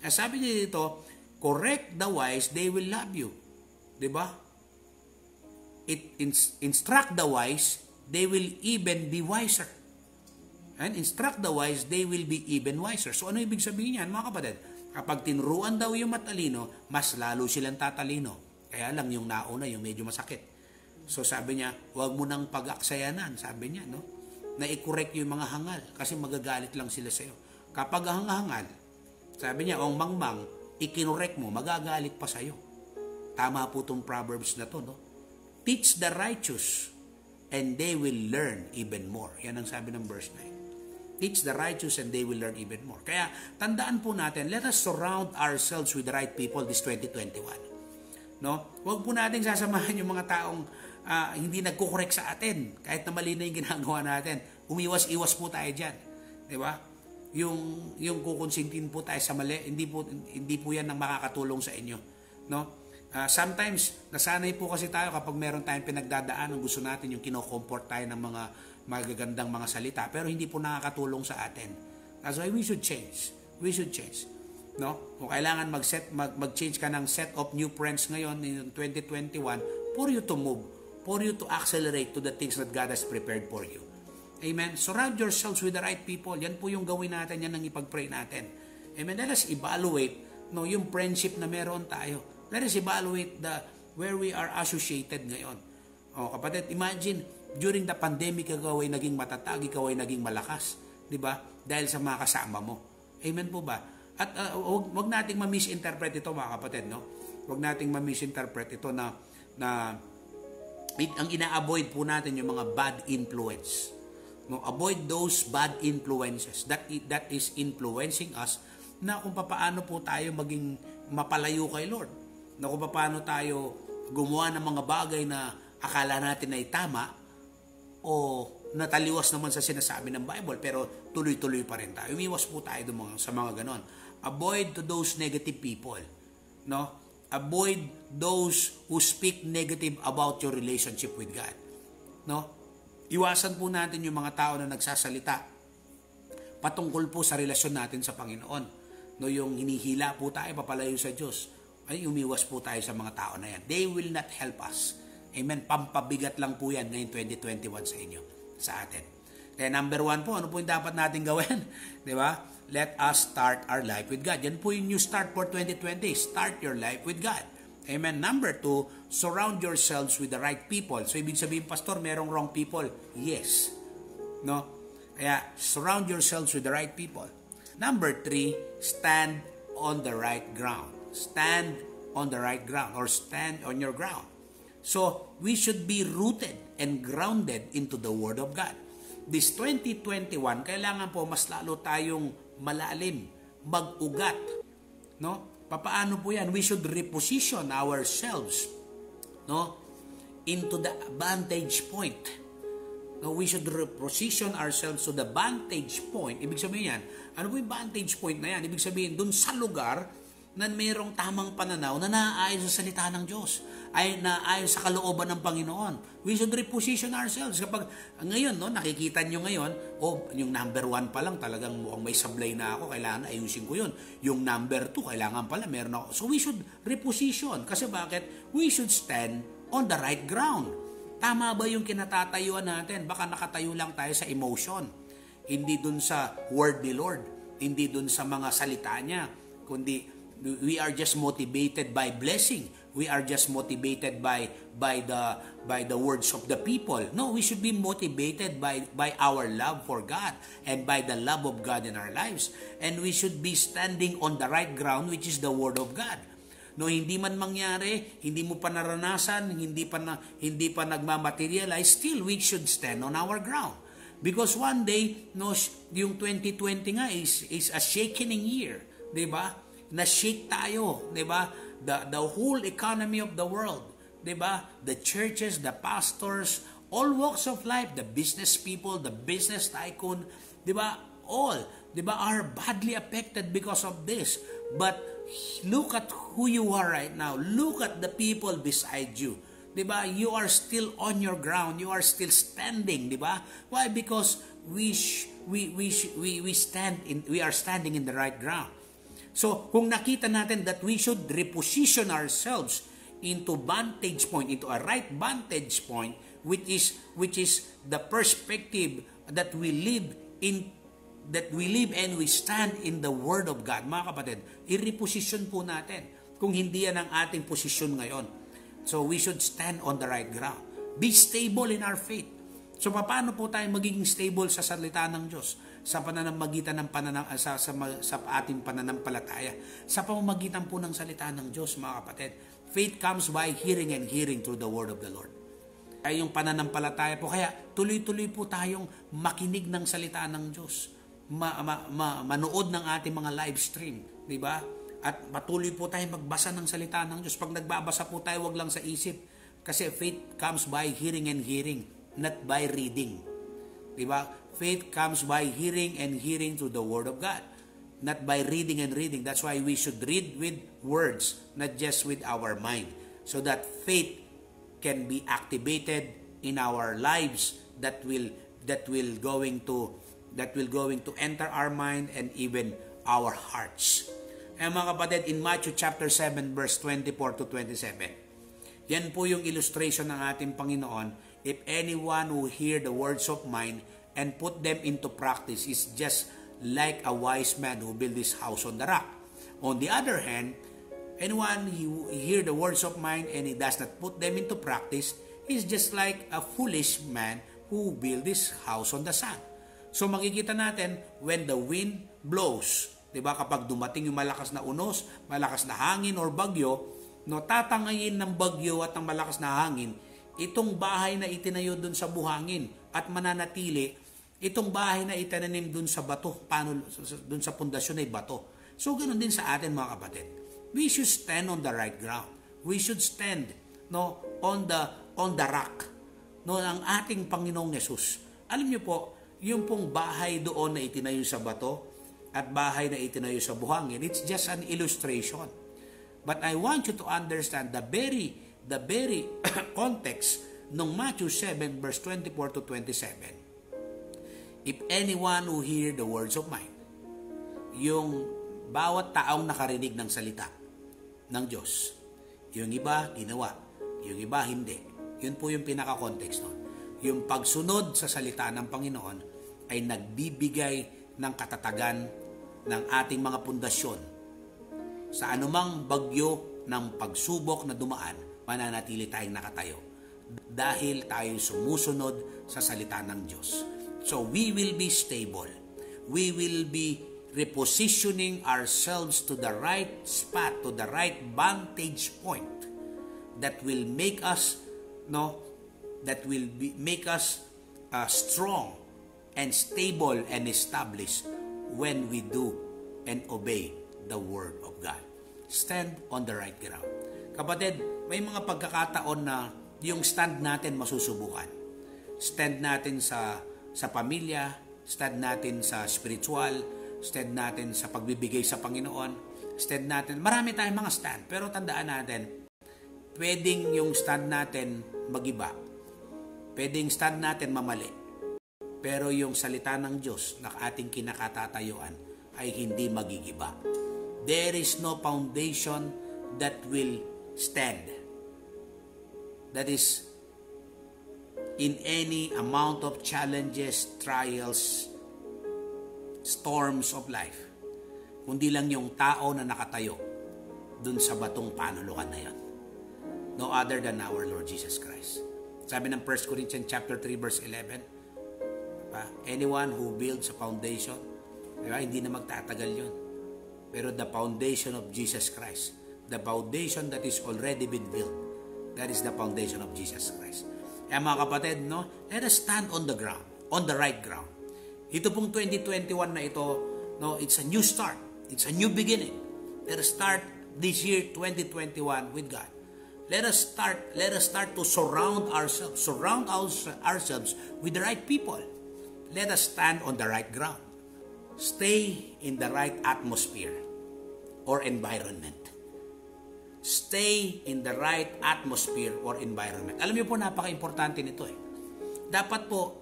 Sabi niya dito, correct the wise, they will love you. Diba? Instruct the wise, they will even be wiser. And instruct the wise, they will be even wiser. So ano ibig sabihin yan, mga kapatid? Kapag tinuruan daw yung matalino, mas lalo silang tatalino. Kaya lang yung nauna, yung medyo masakit. So sabi niya, huwag mo nang pag-aksayanan, sabi niya, no? Na i-correct yung mga hangal kasi magagalit lang sila sa'yo. Kapag hangal, sabi niya, ang mangmang, ikinorek mo, magagalit pa sa'yo. Tama po itong Proverbs na to, no? Teach the righteous and they will learn even more. Yan ang sabi ng verse 9. Teach the righteous and they will learn even more. Kaya tandaan po natin, let us surround ourselves with the right people this 2021. No? Huwag po natin sasamahan yung mga taong hindi nagkukorek sa atin. Kahit na mali na yung ginagawa natin. Umiwas-iwas po tayo dyan. Di ba? Yung kukonsintin po tayo sa mali, hindi po yan ang makakatulong sa inyo. No? Sometimes, nasanay po kasi tayo kapag meron tayong pinagdadaan, gusto natin yung kino-comfort tayo ng mga magagandang mga salita, pero hindi po nakakatulong sa atin. That's why we should change. We should change. No? Kung kailangan mag-change ka ng set of new friends ngayon in 2021 for you to move, for you to accelerate to the things that God has prepared for you. Amen? Surround yourselves with the right people. Yan po yung gawin natin, yan ang ipag-pray natin. Amen? Let us evaluate yung friendship na meron tayo. Let us evaluate where we are associated ngayon. Kapatid, imagine, during the pandemic, ikaw ay naging matatag, ikaw ay naging malakas. Diba? Dahil sa mga kasama mo. Amen po ba? At wag nating ma-misinterpret ito, mga kapatid. No? Wag nating ma-misinterpret ito na ang ina-avoid po natin yung mga bad influence. No? Avoid those bad influences that is influencing us na kung paano po tayo maging mapalayo kay Lord. Na kung paano tayo gumawa ng mga bagay na akala natin ay tama o nataliwas naman sa sinasabi ng Bible pero tuloy-tuloy pa rin tayo. Umiwas po tayo sa mga ganon. Avoid to those negative people. No? Avoid those who speak negative about your relationship with God. No? Iwasan po natin yung mga tao na nagsasalita patungkol po sa relasyon natin sa Panginoon. No, yung hinihila po tayo papalayo sa Diyos. Ay umiwas po tayo sa mga tao na yan. They will not help us. Amen. Pampabigat lang po yan ngayong 2021 sa inyo, sa atin. Kaya number 1 po, ano po yung dapat natin gawin? Di ba? Let us start our life with God. Yan po yung new start for 2020. Start your life with God. Amen. Number 2, surround yourselves with the right people. So, ibig sabihin, Pastor, merong wrong people. Yes. No? Kaya, surround yourselves with the right people. Number 3, stand on the right ground. Stand on the right ground or stand on your ground. So, we should be rooted and grounded into the Word of God. This 2021, kailangan po mas lalo tayong malalim, mag-ugat. No? Papaano po yan? We should reposition ourselves, no, into the vantage point. No, we should reposition ourselves to the vantage point. Ibig sabihin yan, ano po yung vantage point na yan? Ibig sabihin, dun sa lugar na mayroong tamang pananaw na naaayon sa salita ng Diyos, ay naaayon sa kalooban ng Panginoon. We should reposition ourselves. Kapag ngayon, no, nakikita nyo ngayon, yung number 1 pa lang talagang mukhang may sablay na ako, kailangan ayusin ko yun. Yung number 2, kailangan pala meron ako. So we should reposition. Kasi bakit? We should stand on the right ground. Tama ba yung kinatatayuan natin? Baka nakatayo lang tayo sa emotion. Hindi dun sa word ni Lord. Hindi dun sa mga salita niya. Kundi we are just motivated by blessing. We are just motivated by the words of the people. No, we should be motivated by our love for God and by the love of God in our lives. And we should be standing on the right ground, which is the Word of God. No, hindi man mangyari, hindi mo pa naranasan, hindi pa nagmamaterialize, still we should stand on our ground. Because one day, no, yung 2020 nga is a shakening year, 'di ba? Na-shake tayo, 'di ba? The whole economy of the world, 'di ba? The churches, the pastors, All walks of life, the business people, the business tycoon, di ba? All, di ba, are badly affected because of this. But look at who you are right now. Look at the people beside you. Di ba? You are still on your ground. You are still standing, di ba? Why? Because we are standing in the right ground. So, kung nakita natin that we should reposition ourselves into vantage point, into a right vantage point, which is the perspective that we live and we stand in the Word of God. Mga kapatid, i-reposition po natin kung hindi yan ang ating posisyon ngayon. So, we should stand on the right ground. Be stable in our faith. So, paano po tayo magiging stable sa salita ng Diyos? Sa pananamagitan ng sa ating pananampalataya. Sa pamamagitan po ng salita ng Diyos, mga kapatid. Faith comes by hearing and hearing through the word of the Lord. Kaya yung pananampalataya po, kaya tuloy-tuloy po tayong makinig ng salita ng Diyos. Manood ng ating mga live stream, di ba? At patuloy po tayong magbasa ng salita ng Diyos. Pag nagbabasa po tayo, wag lang sa isip. Kasi faith comes by hearing and hearing, not by reading. Di ba? Faith comes by hearing and hearing through the Word of God, not by reading and reading. That's why we should read with words, not just with our mind, so that faith can be activated in our lives that will going to enter our mind and even our hearts. Eh mga kapatid, in Matthew chapter 7 verse 24 to 27, yan po yung illustration ng ating Panginoon. If anyone who hear the words of mine and put them into practice is just like a wise man who built his house on the rock. On the other hand, anyone who hear the words of mine and he does not put them into practice is just like a foolish man who built his house on the sand. So makikita natin when the wind blows, 'di ba, kapag dumating yung malakas na unos, malakas na hangin or bagyo, no, tatangayin ng bagyo at ng malakas na hangin itong bahay na itinayo dun sa buhangin at mananatili itong bahay na itananim dun sa bato, dun sa pundasyon ay bato. So, ganoon din sa atin mga kapatid. We should stand on the right ground. We should stand on the rock ng ating Panginoong Yesus. Alam niyo po, yung pong bahay doon na itinayo sa bato at bahay na itinayo sa buhangin, it's just an illustration. But I want you to understand the very context ng Matthew 7 verse 24 to 27. If anyone who hear the words of mine, yung bawat taong nakarinig ng salita ng Diyos, yung iba ginawa, yung iba hindi. Yun po yung pinaka-context nun. Yung pagsunod sa salita ng Panginoon ay nagbibigay ng katatagan ng ating mga pundasyon. Sa anumang bagyo ng pagsubok na dumaan, mananatili tayong nakatayo dahil tayo sumusunod sa salita ng Diyos. So we will be stable. We will be repositioning ourselves to the right spot, to the right vantage point that will make us strong and stable and established when we do and obey the Word of God. Stand on the right ground. Kapatid, may mga pagkakataon na yung stand natin masusubukan. Stand natin sa pamilya, stand natin sa spiritual, stand natin sa pagbibigay sa Panginoon, stand natin, marami tayong mga stand, pero tandaan natin, pwedeng yung stand natin magiba, pwedeng stand natin mamali, pero yung salita ng Diyos na ating kinakatatayuan ay hindi magigiba. There is no foundation that will stand. That is, in any amount of challenges, trials, storms of life, kundi lang yung tao na nakatayo dun sa batong panulukan na yan. No other than our Lord Jesus Christ. Sabi ng 1 Corinthians chapter 3 verse 11, anyone who builds a foundation, diba, hindi na magtatagal yun. Pero the foundation of Jesus Christ, the foundation that is already been built, that is the foundation of Jesus Christ. Kaya mga kapatid, let us stand on the ground, on the right ground. Ito pong 2021 na ito, it's a new start. It's a new beginning. Let us start this year, 2021, with God. Let us start to surround ourselves with the right people. Let us stand on the right ground. Stay in the right atmosphere or environment. Stay in the right atmosphere or environment. Alam niyo po, napaka-importante nito eh. Dapat po,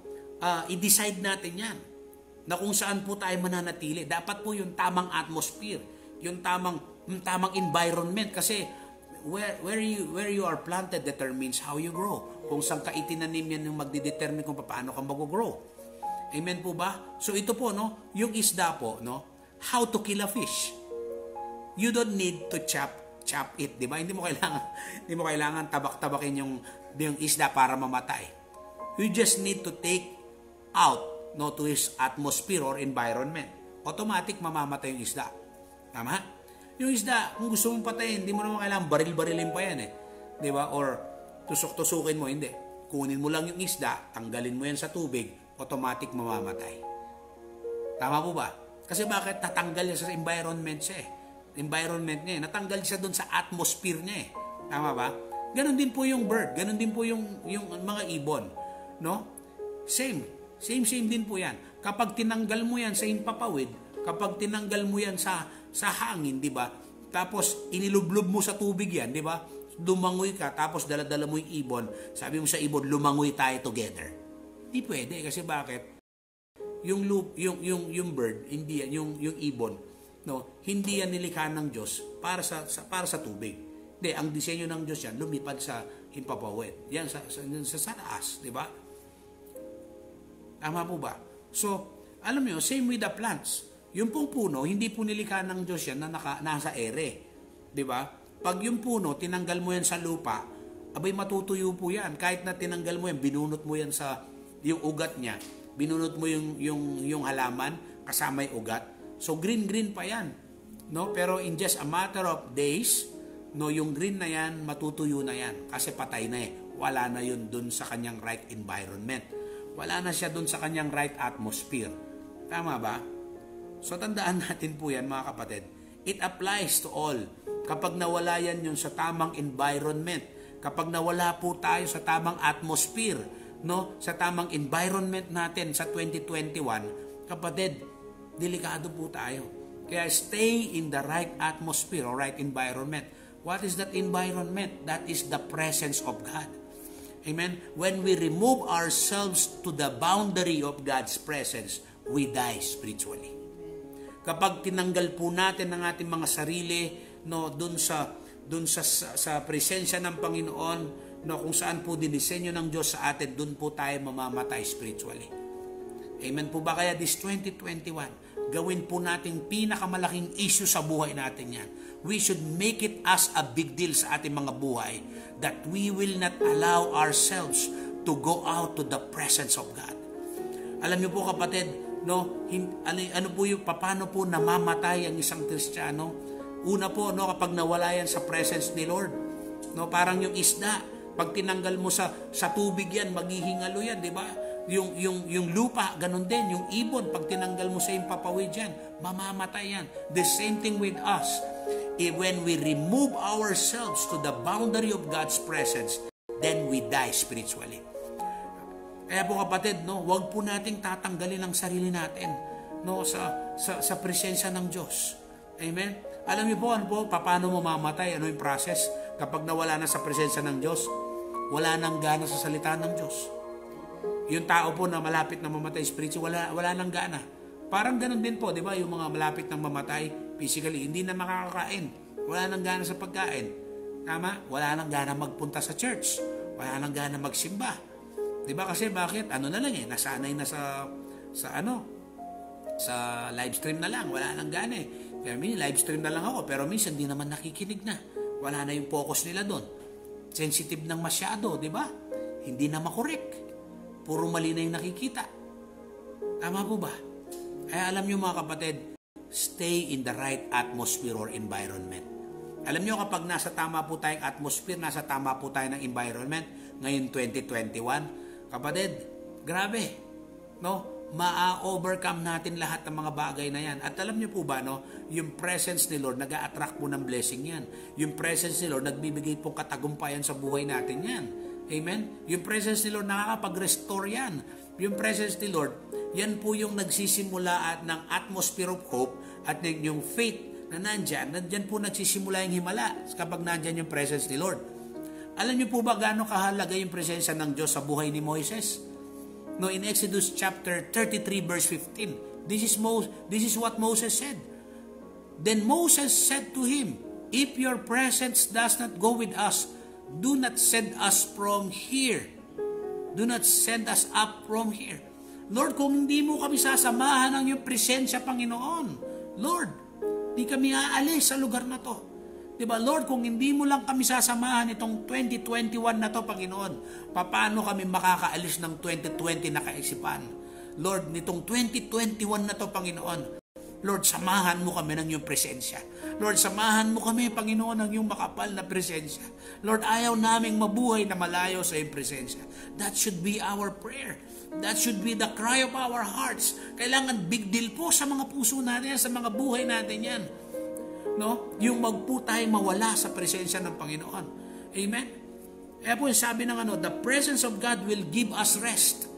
i-decide natin yan na kung saan po tayo mananatili. Dapat po yung tamang atmosphere, yung tamang environment. Kasi where you are planted determines how you grow. Kung saan ka itinanim yan yung magdidetermine kung paano ka mag-grow. Amen po ba? So ito po, no, yung isda po, no, how to kill a fish. You don't need to chop it, di ba? Hindi mo kailangan tabak-tabakin yung isda para mamatay. You just need to take out, no, to his atmosphere or environment. Automatic mamamatay yung isda. Tama? Yung isda, kung gusto mong patayin, hindi mo naman kailangan baril-barilin pa yan eh. Di ba? Or tusok-tusukin mo, hindi. Kunin mo lang yung isda, tanggalin mo yan sa tubig, automatic mamamatay. Tama po ba? Kasi bakit? Tatanggal yan sa environment siya eh. Environment niya eh. Natanggal siya doon sa atmosphere niya eh. Tama ba? Ganon din po yung bird. Ganon din po yung mga ibon. No? Same din po yan. Kapag tinanggal mo yan sa himpapawid, kapag tinanggal mo yan sa hangin, di ba? Tapos inilublob mo sa tubig yan, di ba? Lumangoy ka, tapos dala-dala mo yung ibon. Sabi mo sa ibon, lumangoy tayo together. Di pwede kasi bakit? Yung bird, hindi yan, yung ibon, no, hindi yan nilikha ng Diyos para sa tubig. Hindi, ang disenyo ng Diyos yan, lumipad sa himpapawid. Yan sa taas, di ba? Tama po ba? So, alam niyo, same with the plants. Yung pong puno, hindi po nilikha ng Diyos yan na nasa ere. Di ba? Pag yung puno, tinanggal mo yan sa lupa, abay matutuyo po yan. Kahit na tinanggal mo yan, binunot mo yan sa yung ugat niya. Binunot mo yung halaman, kasama yung ugat. So, green pa yan. No? Pero in just a matter of days, no, yung green na yan, matutuyo na yan. Kasi patay na eh. Wala na yun dun sa kanyang right environment. Wala na siya dun sa kanyang right atmosphere. Tama ba? So, tandaan natin po yan, mga kapatid. It applies to all. Kapag nawala yan yung sa tamang environment, kapag nawala po tayo sa tamang atmosphere, no, sa tamang environment natin sa 2021, kapatid, delikado po tayo. Kaya stay in the right atmosphere or right environment. What is that environment? That is the presence of God. Amen? When we remove ourselves to the boundary of God's presence, we die spiritually. Kapag tinanggal po natin ang ating mga sarili, no, dun sa presensya ng Panginoon, no, kung saan po dinisenyo ng Diyos sa atin, dun po tayo mamamatay spiritually. Amen po ba? Kaya this 2021, gawin po natin pinakamalaking issue sa buhay natin yan. We should make it as a big deal sa ating mga buhay that we will not allow ourselves to go out to the presence of God. Alam niyo po kapatid, no, ano po yung paano po namamatay ang isang Kristiyano? Una po, no, kapag nawala yan sa presence ni Lord, no, parang yung isda, pag tinanggal mo sa tubig yan, maghihingalo yan, di ba? Yung lupa, ganun din. Yung ibon, pag tinanggal mo sa himpapawid yan, mamamatay yan. The same thing with us. When we remove ourselves to the boundary of God's presence, then we die spiritually. Kaya po kapatid, no, wag po nating tatanggalin ang sarili natin, no, sa presensya ng Diyos. Amen? Alam niyo po, paano mamamatay? Ano yung process? Kapag nawala na sa presensya ng Diyos, wala nang gana sa salita ng Diyos. Yung tao po na malapit na mamatay spiritually, wala nang gana. Parang ganun din po, di ba? Yung mga malapit na mamatay physically, hindi na makakakain. Wala nang gana sa pagkain. Tama? Wala nang gana magpunta sa church. Wala nang gana magsimba. Di ba? Kasi bakit? Ano na lang eh, nasanay na sa live stream na lang. Wala nang gana eh. Kaya live stream na lang ako, pero minsan di naman nakikinig na. Wala na yung focus nila doon. Sensitive nang masyado, di ba? Hindi na makorek. Puro mali na yung nakikita. Tama po ba? Kaya alam nyo mga kapatid, stay in the right atmosphere or environment. Alam nyo kapag nasa tama po tayong atmosphere, nasa tama po tayo ng environment, ngayon 2021, kapatid, grabe. No? ma-overcome natin lahat ng mga bagay na yan. At alam niyo po ba, no, yung presence ni Lord, nag-a-attract po ng blessing yan. Yung presence ni Lord, nagbibigay po katagumpayan sa buhay natin yan. Amen? Yung presence ni Lord, nakakapag-restore yan. Yung presence ni Lord, yan po yung nagsisimula at ng atmosphere of hope at yung faith na nandyan po nagsisimula yung himala kapag nandyan yung presence ni Lord. Alam niyo po ba gaano kahalaga yung presensya ng Diyos sa buhay ni Moises? No, in Exodus chapter 33 verse 15, this is what Moses said. Then Moses said to him, "If your presence does not go with us, do not send us from here. Do not send us up from here." Lord, kung hindi mo kami sasamahan ng iyong presensya, Panginoon, Lord, di kami aalis sa lugar na to. Diba, Lord, kung hindi mo lang kami sasamahan itong 2021 na to, Panginoon, paano kami makakaalis ng 2020 na kaisipan? Lord, nitong 2021 na to, Panginoon, Lord, samahan mo kami ng iyong presensya. Lord, samahan mo kami, Panginoon, ng iyong makapal na presensya. Lord, ayaw naming mabuhay na malayo sa iyong presensya. That should be our prayer. That should be the cry of our hearts. Kailangan big deal po sa mga puso natin, sa mga buhay natin yan. No? Yung magpo tayo mawala sa presensya ng Panginoon. Amen? Kaya po sabi ng the presence of God will give us rest.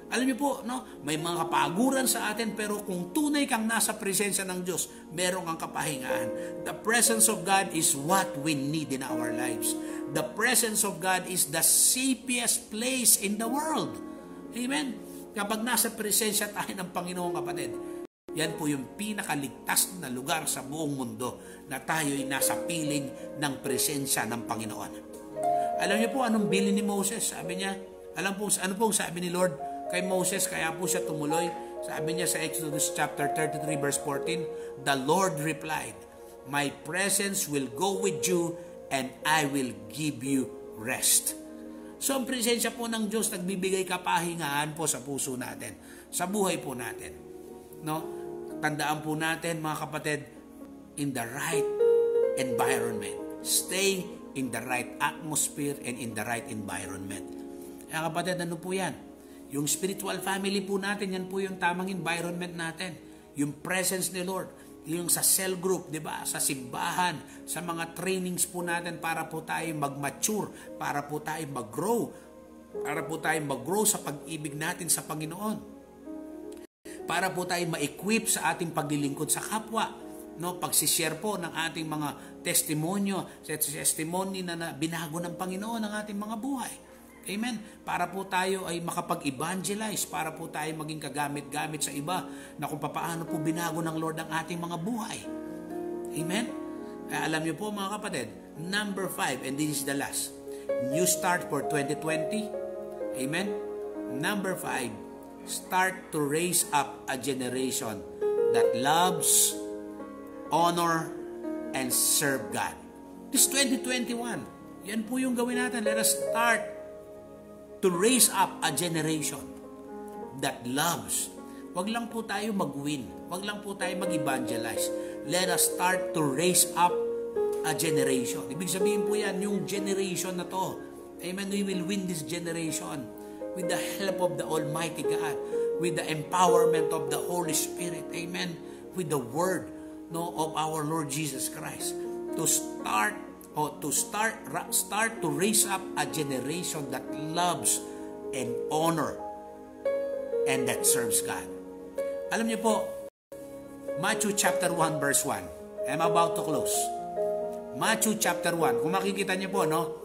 Alam niyo po, no? May mga kapaguran sa atin, pero kung tunay kang nasa presensya ng Diyos, meron kang kapahingaan. The presence of God is what we need in our lives. The presence of God is the safest place in the world. Amen? Kapag nasa presensya tayo ng Panginoon, kapatid, yan po yung pinakaligtas na lugar sa buong mundo na tayo'y nasa piling ng presensya ng Panginoon. Alam niyo po anong bilin ni Moses? Sabi niya, ano pong sabi ni Lord kay Moses, kaya po siya tumuloy? Sabi niya sa Exodus chapter 33 verse 14, "The Lord replied, my presence will go with you and I will give you rest." So ang presensya po ng Diyos nagbibigay kapahingaan po sa puso natin, sa buhay po natin. No? Tandaan po natin, mga kapatid, in the right environment. Stay in the right atmosphere and in the right environment. Kaya kapatid, ano po yan? Yung spiritual family po natin, yan po yung tamang environment natin. Yung presence ni Lord. Yung sa cell group, di ba? Sa simbahan, sa mga trainings po natin para po tayo mag-mature, para po tayo mag-grow, para po tayo mag-grow sa pag-ibig natin sa Panginoon. Para po tayo ma-equip sa ating paglilingkod sa kapwa. No? Pagsishare po ng ating mga testimonyo, testimony na binago ng Panginoon ang ating mga buhay. Amen? Para po tayo ay makapag-evangelize, para po tayo maging kagamit-gamit sa iba na kung paano po binago ng Lord ang ating mga buhay. Amen? Kaya alam niyo po mga kapatid, number 5, and this is the last, new start for 2020. Amen? Number 5, start to raise up a generation that loves, honor, and serve God. This 2021, yan po yung gawin natin. Let us start to raise up a generation that loves. Wag lang po tayo mag-win. Wag lang po tayo mag-evangelize. Let us start to raise up a generation. Ibig sabihin po yan, yung generation na to. Amen. We will win this generation with the help of the Almighty God, with the empowerment of the Holy Spirit, amen, with the word, no, of our Lord Jesus Christ, to start to raise up a generation that loves and honor and that serves God. Alam niyo po, Matthew chapter 1 verse 1. I'm about to close. Matthew chapter 1. Kung makikita niyo po, no,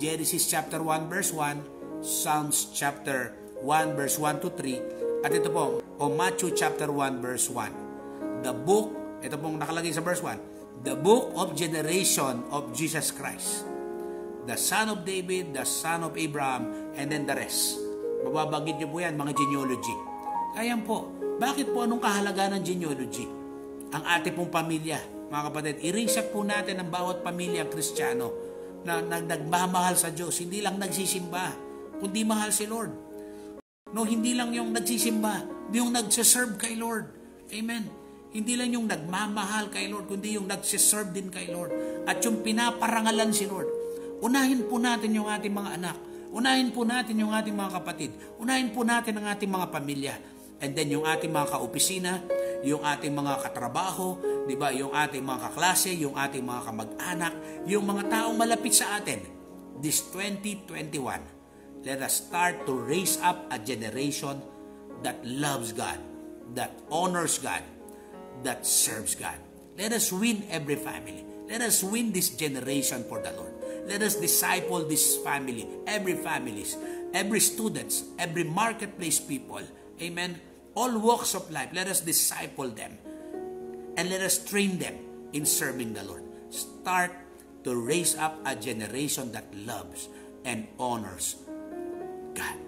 Genesis chapter 1 verse 1, Psalms chapter 1 verse 1 to 3, at ito po, Matthew chapter 1 verse 1. The book, ito pong nakalagay sa verse 1, the book of generation of Jesus Christ, the son of David, the son of Abraham, and then the rest. Mababanggit niyo po yan, mga genealogy. Ayan po, bakit po anong kahalagaan ng genealogy? Ang ating pong pamilya, mga kapatid, i-reset po natin ang bawat pamilya Kristiyano na nagmamahal sa Diyos, hindi lang nagsisimba, kundi mahal si Lord. No, hindi lang yung nagsisimba, hindi yung nagsiserve kay Lord. Amen. Hindi lang yung nagmamahal kay Lord, kundi yung nagsiserve din kay Lord. At yung pinaparangalan si Lord. Unahin po natin yung ating mga anak. Unahin po natin yung ating mga kapatid. Unahin po natin ang ating mga pamilya. And then yung ating mga kaopisina, yung ating mga katrabaho, di ba? Yung ating mga kaklase, yung ating mga kamag-anak, yung mga taong malapit sa atin. This 2021, let us start to raise up a generation that loves God, that honors God, that serves God. Let us win every family. Let us win this generation for the Lord. Let us disciple this family, every families, every students, every marketplace people. Amen. All walks of life, let us disciple them and let us train them in serving the Lord. Start to raise up a generation that loves and honors God.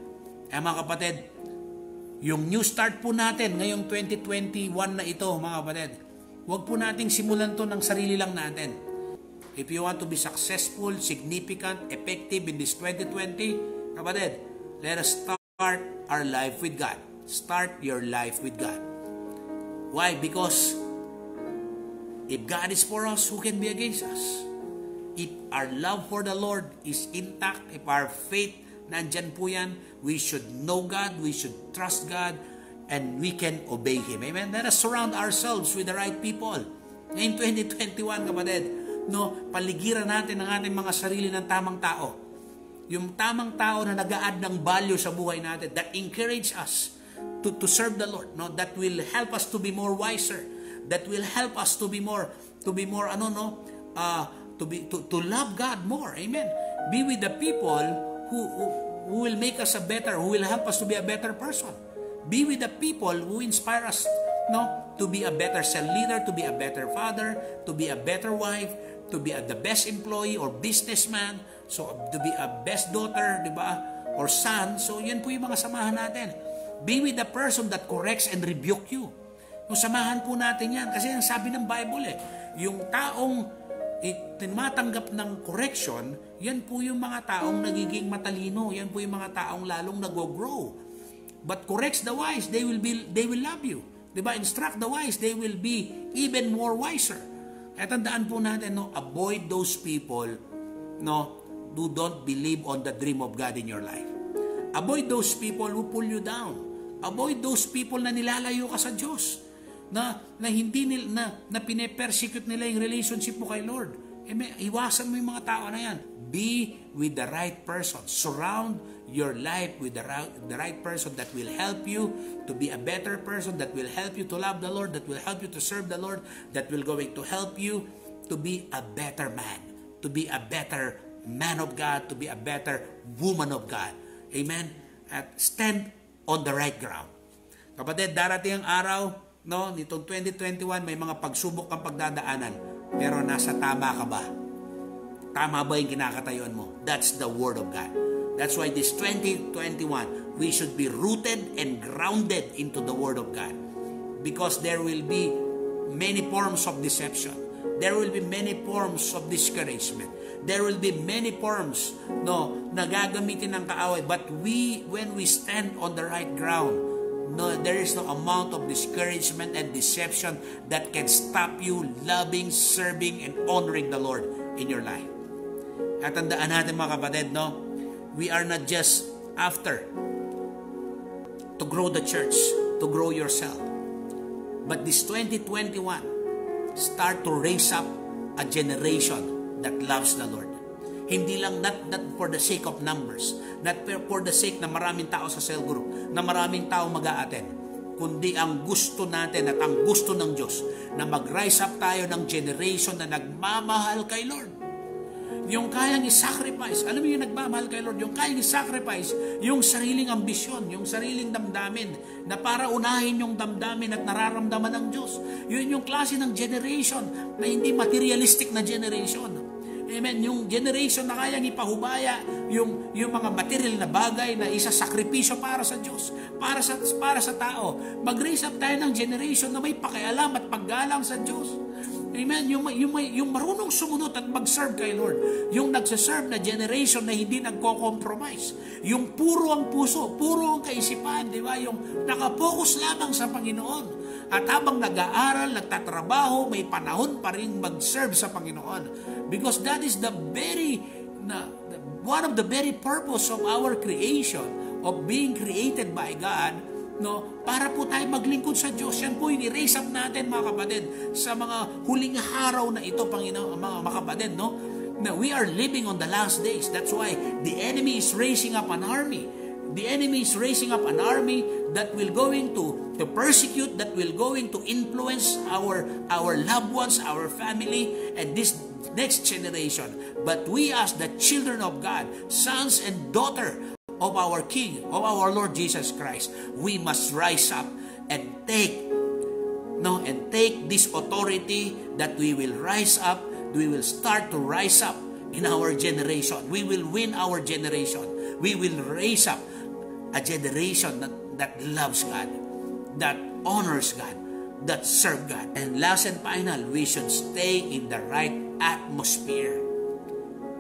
Kaya mga kapatid, yung new start po natin ngayong 2021 na ito, mga kapatid, huwag po nating simulan to ng sarili lang natin. If you want to be successful, significant, effective in this 2020, kapatid, let us start our life with God. Start your life with God. Why? Because if God is for us, who can be against us? If our love for the Lord is intact, if our faith nandyan po yan, we should know God, we should trust God, and we can obey Him. Amen? Let us surround ourselves with the right people. Ngayon 2021, kapatid, no, paligiran natin ang ating mga sarili ng tamang tao. Yung tamang tao na nag-a-add ng value sa buhay natin, that encourage us to serve the Lord, no, that will help us to be more wiser, that will help us to be more to love God more. Amen. Be with the people who will make us who will help us to be a better person. Be with the people who inspire us, no, to be a better cell leader, to be a better father, to be a better wife, to be the best employee or businessman, so to be a best daughter, di ba, or son. So yan po yung mga samahan natin. Be with the person that corrects and rebuke you. Yung samahan po natin yan. Kasi ang sabi ng Bible yung taong tinatanggap ng correction, yan po yung mga taong nagiging matalino. Yan po yung mga taong lalong nag-grow. But corrects the wise, they will love you. Diba? Instruct the wise, they will be even more wiser. Kaya tandaan po natin, no, avoid those people, no, who don't believe on the dream of God in your life. Avoid those people who pull you down. Avoid those people na nilalayo ka sa Diyos. Na pine-persecute nila yung relationship mo kay Lord. Iwasan mo yung mga tao na yan. Be with the right person. Surround your life with the right person that will help you to be a better person, that will help you to love the Lord, that will help you to serve the Lord, that will going to help you to be a better man, to be a better man of God, to be a better woman of God. Amen? At stand on the right ground. Kapatid, darating ang araw, no, nitong 2021, may mga pagsubok kang pagdadaanan. Pero nasa tama ka ba? Tama ba yung kinakatayuan mo? That's the Word of God. That's why this 2021, we should be rooted and grounded into the Word of God. Because there will be many forms of deception. There will be many forms of discouragement. There will be many forms, no, na gagamitin ng kaaway. But when we stand on the right ground, no, there is no amount of discouragement and deception that can stop you loving, serving, and honoring the Lord in your life. At tandaan natin mga kapatid, no, we are not just after to grow the church, to grow yourself. But this 2021, start to raise up a generation that loves the Lord. Hindi lang not for the sake of numbers, not for the sake na maraming tao sa cell group, na maraming tao mag-a-attend, kundi ang gusto natin at ang gusto ng Diyos na mag-rise up tayo ng generation na nagmamahal kay Lord. Yung kayang i-sacrifice, alam mo yung nagmamahal kay Lord, yung kayang i-sacrifice yung sariling ambisyon, yung sariling damdamin, na para unahin yung damdamin at nararamdaman ng Diyos. Yun yung klase ng generation na hindi materialistic na generation. Amen. Yung generation na kayang ipahubaya yung mga material na bagay na isasakripisyo para sa Diyos, para sa tao. Mag-raise up tayo ng generation na may pakialam at paggalang sa Diyos. Amen. Yung marunong sumunod at mag-serve kay Lord. Yung nagsaserve na generation na hindi nagko-compromise. Yung puro ang puso, puro ang kaisipan, di ba? Yung nakapokus lamang sa Panginoon. At habang nag-aaral, nagtatrabaho, may panahon pa rin mag-serve sa Panginoon. Because that is one of the very purpose of our creation, of being created by God, no, para po tayo maglingkod sa Diyos. Yan po yung i-raise up natin, mga kapatid, sa mga huling araw na ito, Panginoon, mga kapatid, no? Now, we are living on the last days. That's why the enemy is raising up an army. The enemy is raising up an army that will going to persecute, that will going to influence our loved ones, our family, and this next generation. But we as the children of God, sons and daughter of our King, of our Lord Jesus Christ, we must rise up and take this authority that we will rise up. We will start to rise up in our generation. We will win our generation. We will raise up a generation that loves God, that honors God, that serve God. And last and final, we should stay in the right atmosphere,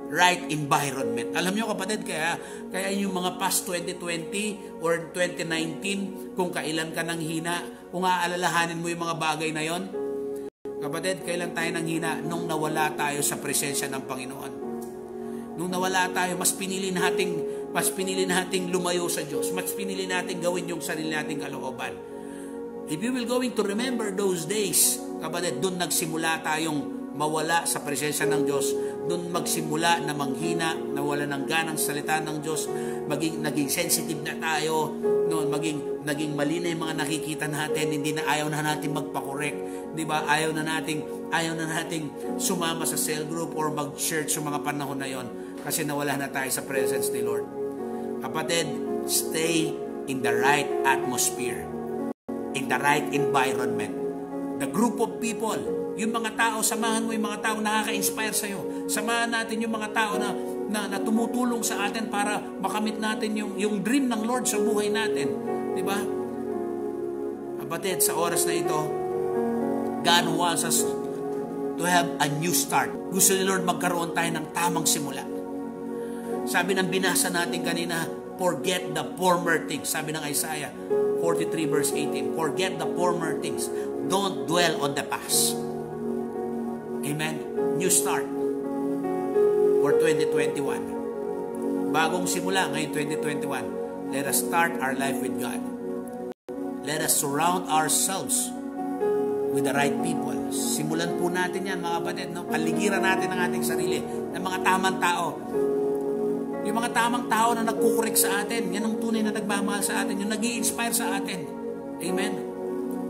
right environment. Alam nyo kapatid, kaya yung mga past 2020 or 2019, kung kailan ka nang hina, kung aalalahanin mo yung mga bagay na yon, kapatid, kailan tayo nang hina? Nung nawala tayo sa presensya ng Panginoon. Nung nawala tayo, mas pinili nating lumayo sa Diyos. Mas pinili nating gawin yung sarili nating kalooban. If you will going to remember those days, kapatid, doon nagsimula tayong mawala sa presensya ng Diyos. Doon magsimula na manghina, nawala ng ganang salita ng Diyos. Naging sensitive na tayo. Naging mali na yung mga nakikita natin. Hindi na ayaw na natin magpakorek. Di ba? Ayaw na nating sumama sa cell group or mag-church sa mga panahon na yon. Kasi nawala na tayo sa presence ni Lord. Kapatid, stay in the right atmosphere, in the right environment. The group of people, yung mga tao, samahan mo yung mga tao nakaka-inspire sa'yo. Samahan natin yung mga tao na tumutulong sa atin para makamit natin yung dream ng Lord sa buhay natin. Di ba? Kapatid, sa oras na ito, God wants us to have a new start. Gusto ni Lord magkaroon tayo ng tamang simula. Sabi ng binasa natin kanina, forget the former things. Sabi ng Isaiah 43 verse 18, forget the former things. Don't dwell on the past. Amen? New start for 2021. Bagong simula ngayon 2021. Let us start our life with God. Let us surround ourselves with the right people. Simulan po natin yan, mga kapatid. No? Paligiran natin ang ating sarili ng mga tamang tao. Yung mga tamang tao na nagkukorek sa atin, yan ang tunay na nagmamahal sa atin, yung nag-i-inspire sa atin. Amen?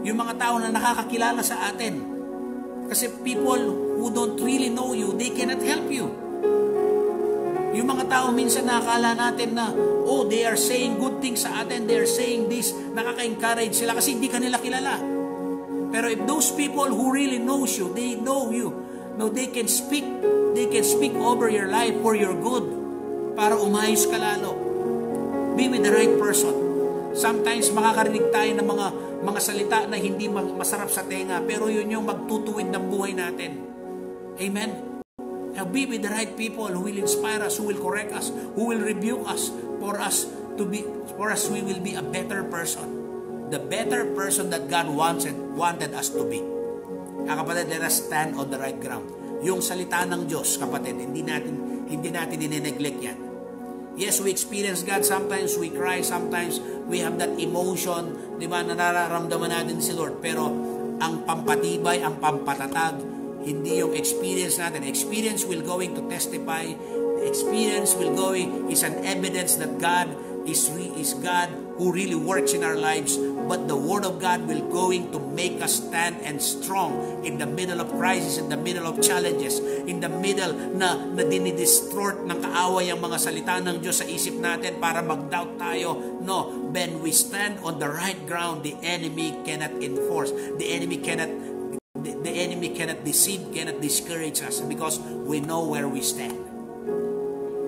Yung mga tao na nakakakilala sa atin. Kasi people who don't really know you, they cannot help you. Yung mga tao minsan nakakala natin na, oh, they are saying good things sa atin, they are saying this, nakaka-encourage sila kasi hindi ka nila kilala. Pero if those people who really knows you, they know you, no, they can speak over your life for your good, para umayos ka lalo. Be with the right person. Sometimes makakarinig tayo ng mga salita na hindi masarap sa tenga, pero yun yung magtutuwid ng buhay natin. Amen? Now be with the right people who will inspire us, who will correct us, who will rebuke us, for us we will be a better person. The better person that God wanted us to be. Kapatid, let us stand on the right ground. Yung salita ng Diyos, kapatid, hindi natin dineneglect yan. Yes, we experience God. Sometimes we cry. Sometimes we have that emotion, di ba, na nararamdaman natin si Lord. Pero ang pampatibay, ang pampatatag, hindi yung experience natin. Experience will going to testify. Experience will going is an evidence that God is God who really works in our lives. But the Word of God will going to make us stand and strong in the middle of crisis, in the middle of challenges, in the middle na dinidistort ng kaaway ang mga salita ng Diyos sa isip natin para mag-doubt tayo. No, when we stand on the right ground, the enemy cannot enforce. The enemy cannot deceive, cannot discourage us because we know where we stand.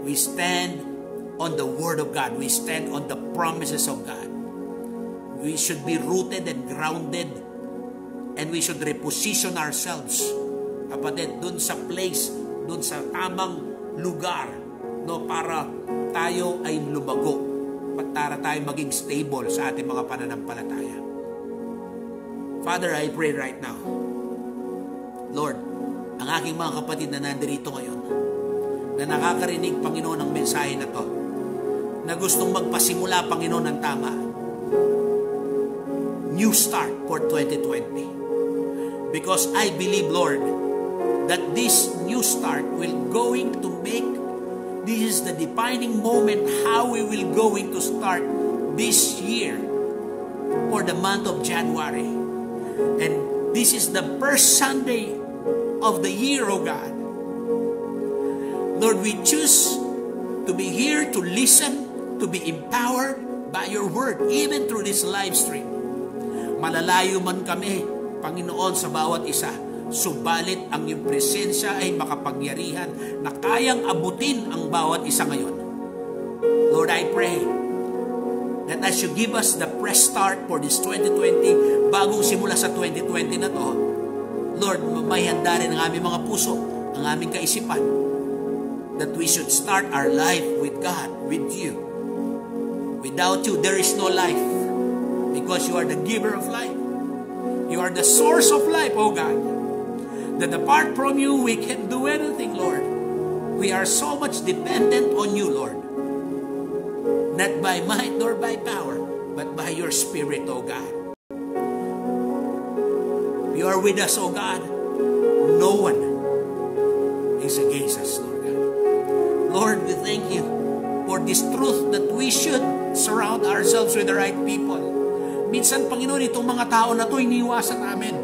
We stand on the Word of God. We stand on the promises of God. We should be rooted and grounded, and we should reposition ourselves, kapatid, dun sa place, dun sa tamang lugar, no, para tayo ay lumago, para tayo maging stable sa ating mga pananampalataya. Father, I pray right now, Lord, ang aking mga kapatid na nandirito ngayon, na nakakarinig, Panginoon, ng mensahe na to, na gustong magpasimula, Panginoon, ng tama. new start for 2020. Because I believe, Lord, that this new start will going to make, this is the defining moment how we will going to start this year for the month of January. And this is the first Sunday of the year, oh God. Lord, we choose to be here to listen, to be empowered by your word, even through this live stream. Malalayo man kami, Panginoon, sa bawat isa, subalit ang iyong presensya ay makapangyarihan na kayang abutin ang bawat isa ngayon. Lord, I pray that as you give us the fresh start for this 2020, bagong simula sa 2020 na to, Lord, may handa rin ang aming mga puso, ang aming kaisipan, that we should start our life with God, with you. Without you, there is no life, because you are the giver of life. You are the source of life, oh God. That apart from you, we can't do anything, Lord. We are so much dependent on you, Lord. Not by might nor by power, but by your Spirit, oh God. You are with us, oh God. No one is against us, Lord God. Lord, we thank you for this truth that we should surround ourselves with the right people. Minsan, Panginoon, itong mga tao na ito, iniwasan namin.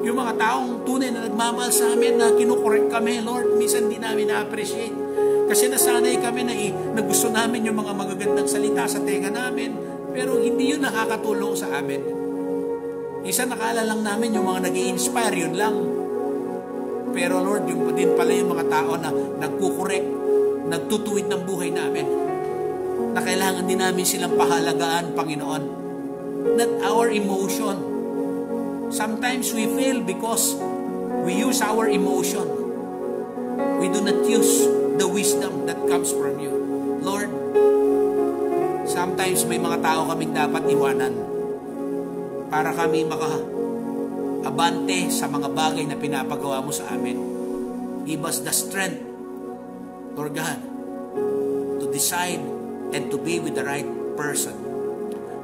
Yung mga taong tunay na nagmamahal sa amin, na kinukorek kami, Lord, minsan di namin na-appreciate. Kasi nasanay kami na gusto namin yung mga magagandang salita sa tenga namin, pero hindi yun nakakatulong sa amin. Isa nakala lang namin yung mga nag-i-inspire, yun lang. Pero Lord, yung din pala yung mga tao na nagkukorek, nagtutuwid ng buhay namin, na kailangan din namin silang pahalagaan, Panginoon. Not our emotion. Sometimes we fail because we use our emotion. We do not use the wisdom that comes from you. Lord, sometimes may mga tao kaming dapat iwanan para kami maka-abante sa mga bagay na pinapagawa mo sa amin. Give us the strength, Lord God, to decide and to be with the right person.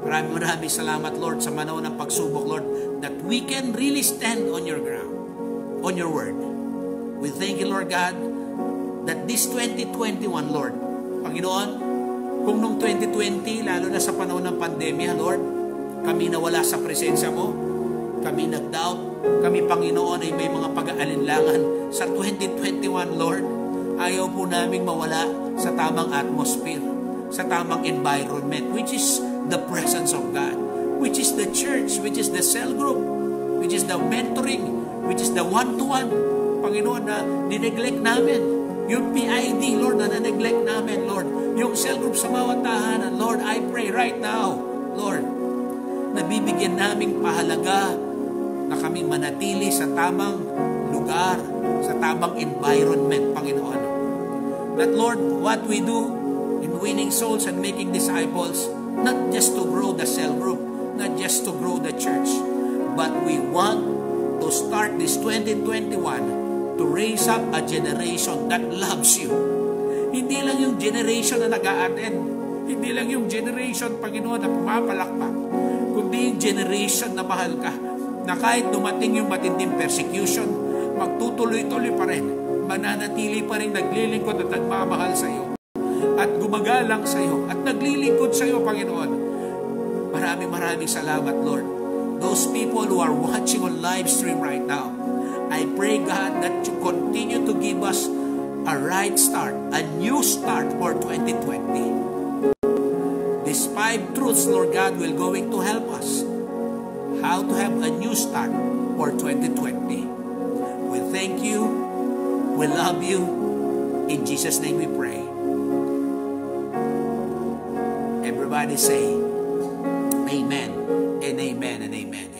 Maraming salamat, Lord, sa manaw ng pagsubok, Lord, that we can really stand on your ground, on your word. We thank you, Lord God, that this 2021, Lord, Panginoon, kung nung 2020, lalo na sa panahon ng pandemya, Lord, kami nawala sa presensya mo, kami nag-doubt, kami, Panginoon, ay may mga pag-aalinlangan. Sa 2021, Lord, ayaw po naming mawala sa tamang atmosphere, sa tamang environment, which is the presence of God, which is the church, which is the cell group, which is the mentoring, which is the one-to-one, Panginoon, na nineglect namin. Yung PID, Lord, na neglect namin, Lord. Yung cell group sa bawat tahanan, Lord, I pray right now, Lord, nabibigyan naming pahalaga na kami manatili sa tamang lugar, sa tamang environment, Panginoon. That, Lord, what we do in winning souls and making disciples, not just to grow the cell group, not just to grow the church, but we want to start this 2021 to raise up a generation that loves you. Hindi lang yung generation na nag-a-attend, hindi lang yung generation, Panginoon, na pumapalakpak, kundi yung generation na mahal ka, na kahit dumating yung matinding persecution, magtutuloy-tuloy pa rin, mananatili pa rin naglilingkod at nagmamahal sa iyo, at gumagalang sa iyo, at naglilingkod sa iyo, Panginoon. Maraming salamat, Lord. Those people who are watching on live stream right now, I pray, God, that you continue to give us a right start, a new start for 2020. These 5 truths, Lord God, will going to help us how to have a new start for 2020. We thank you. We love you. In Jesus' name we pray. Everybody say, Amen and amen and amen.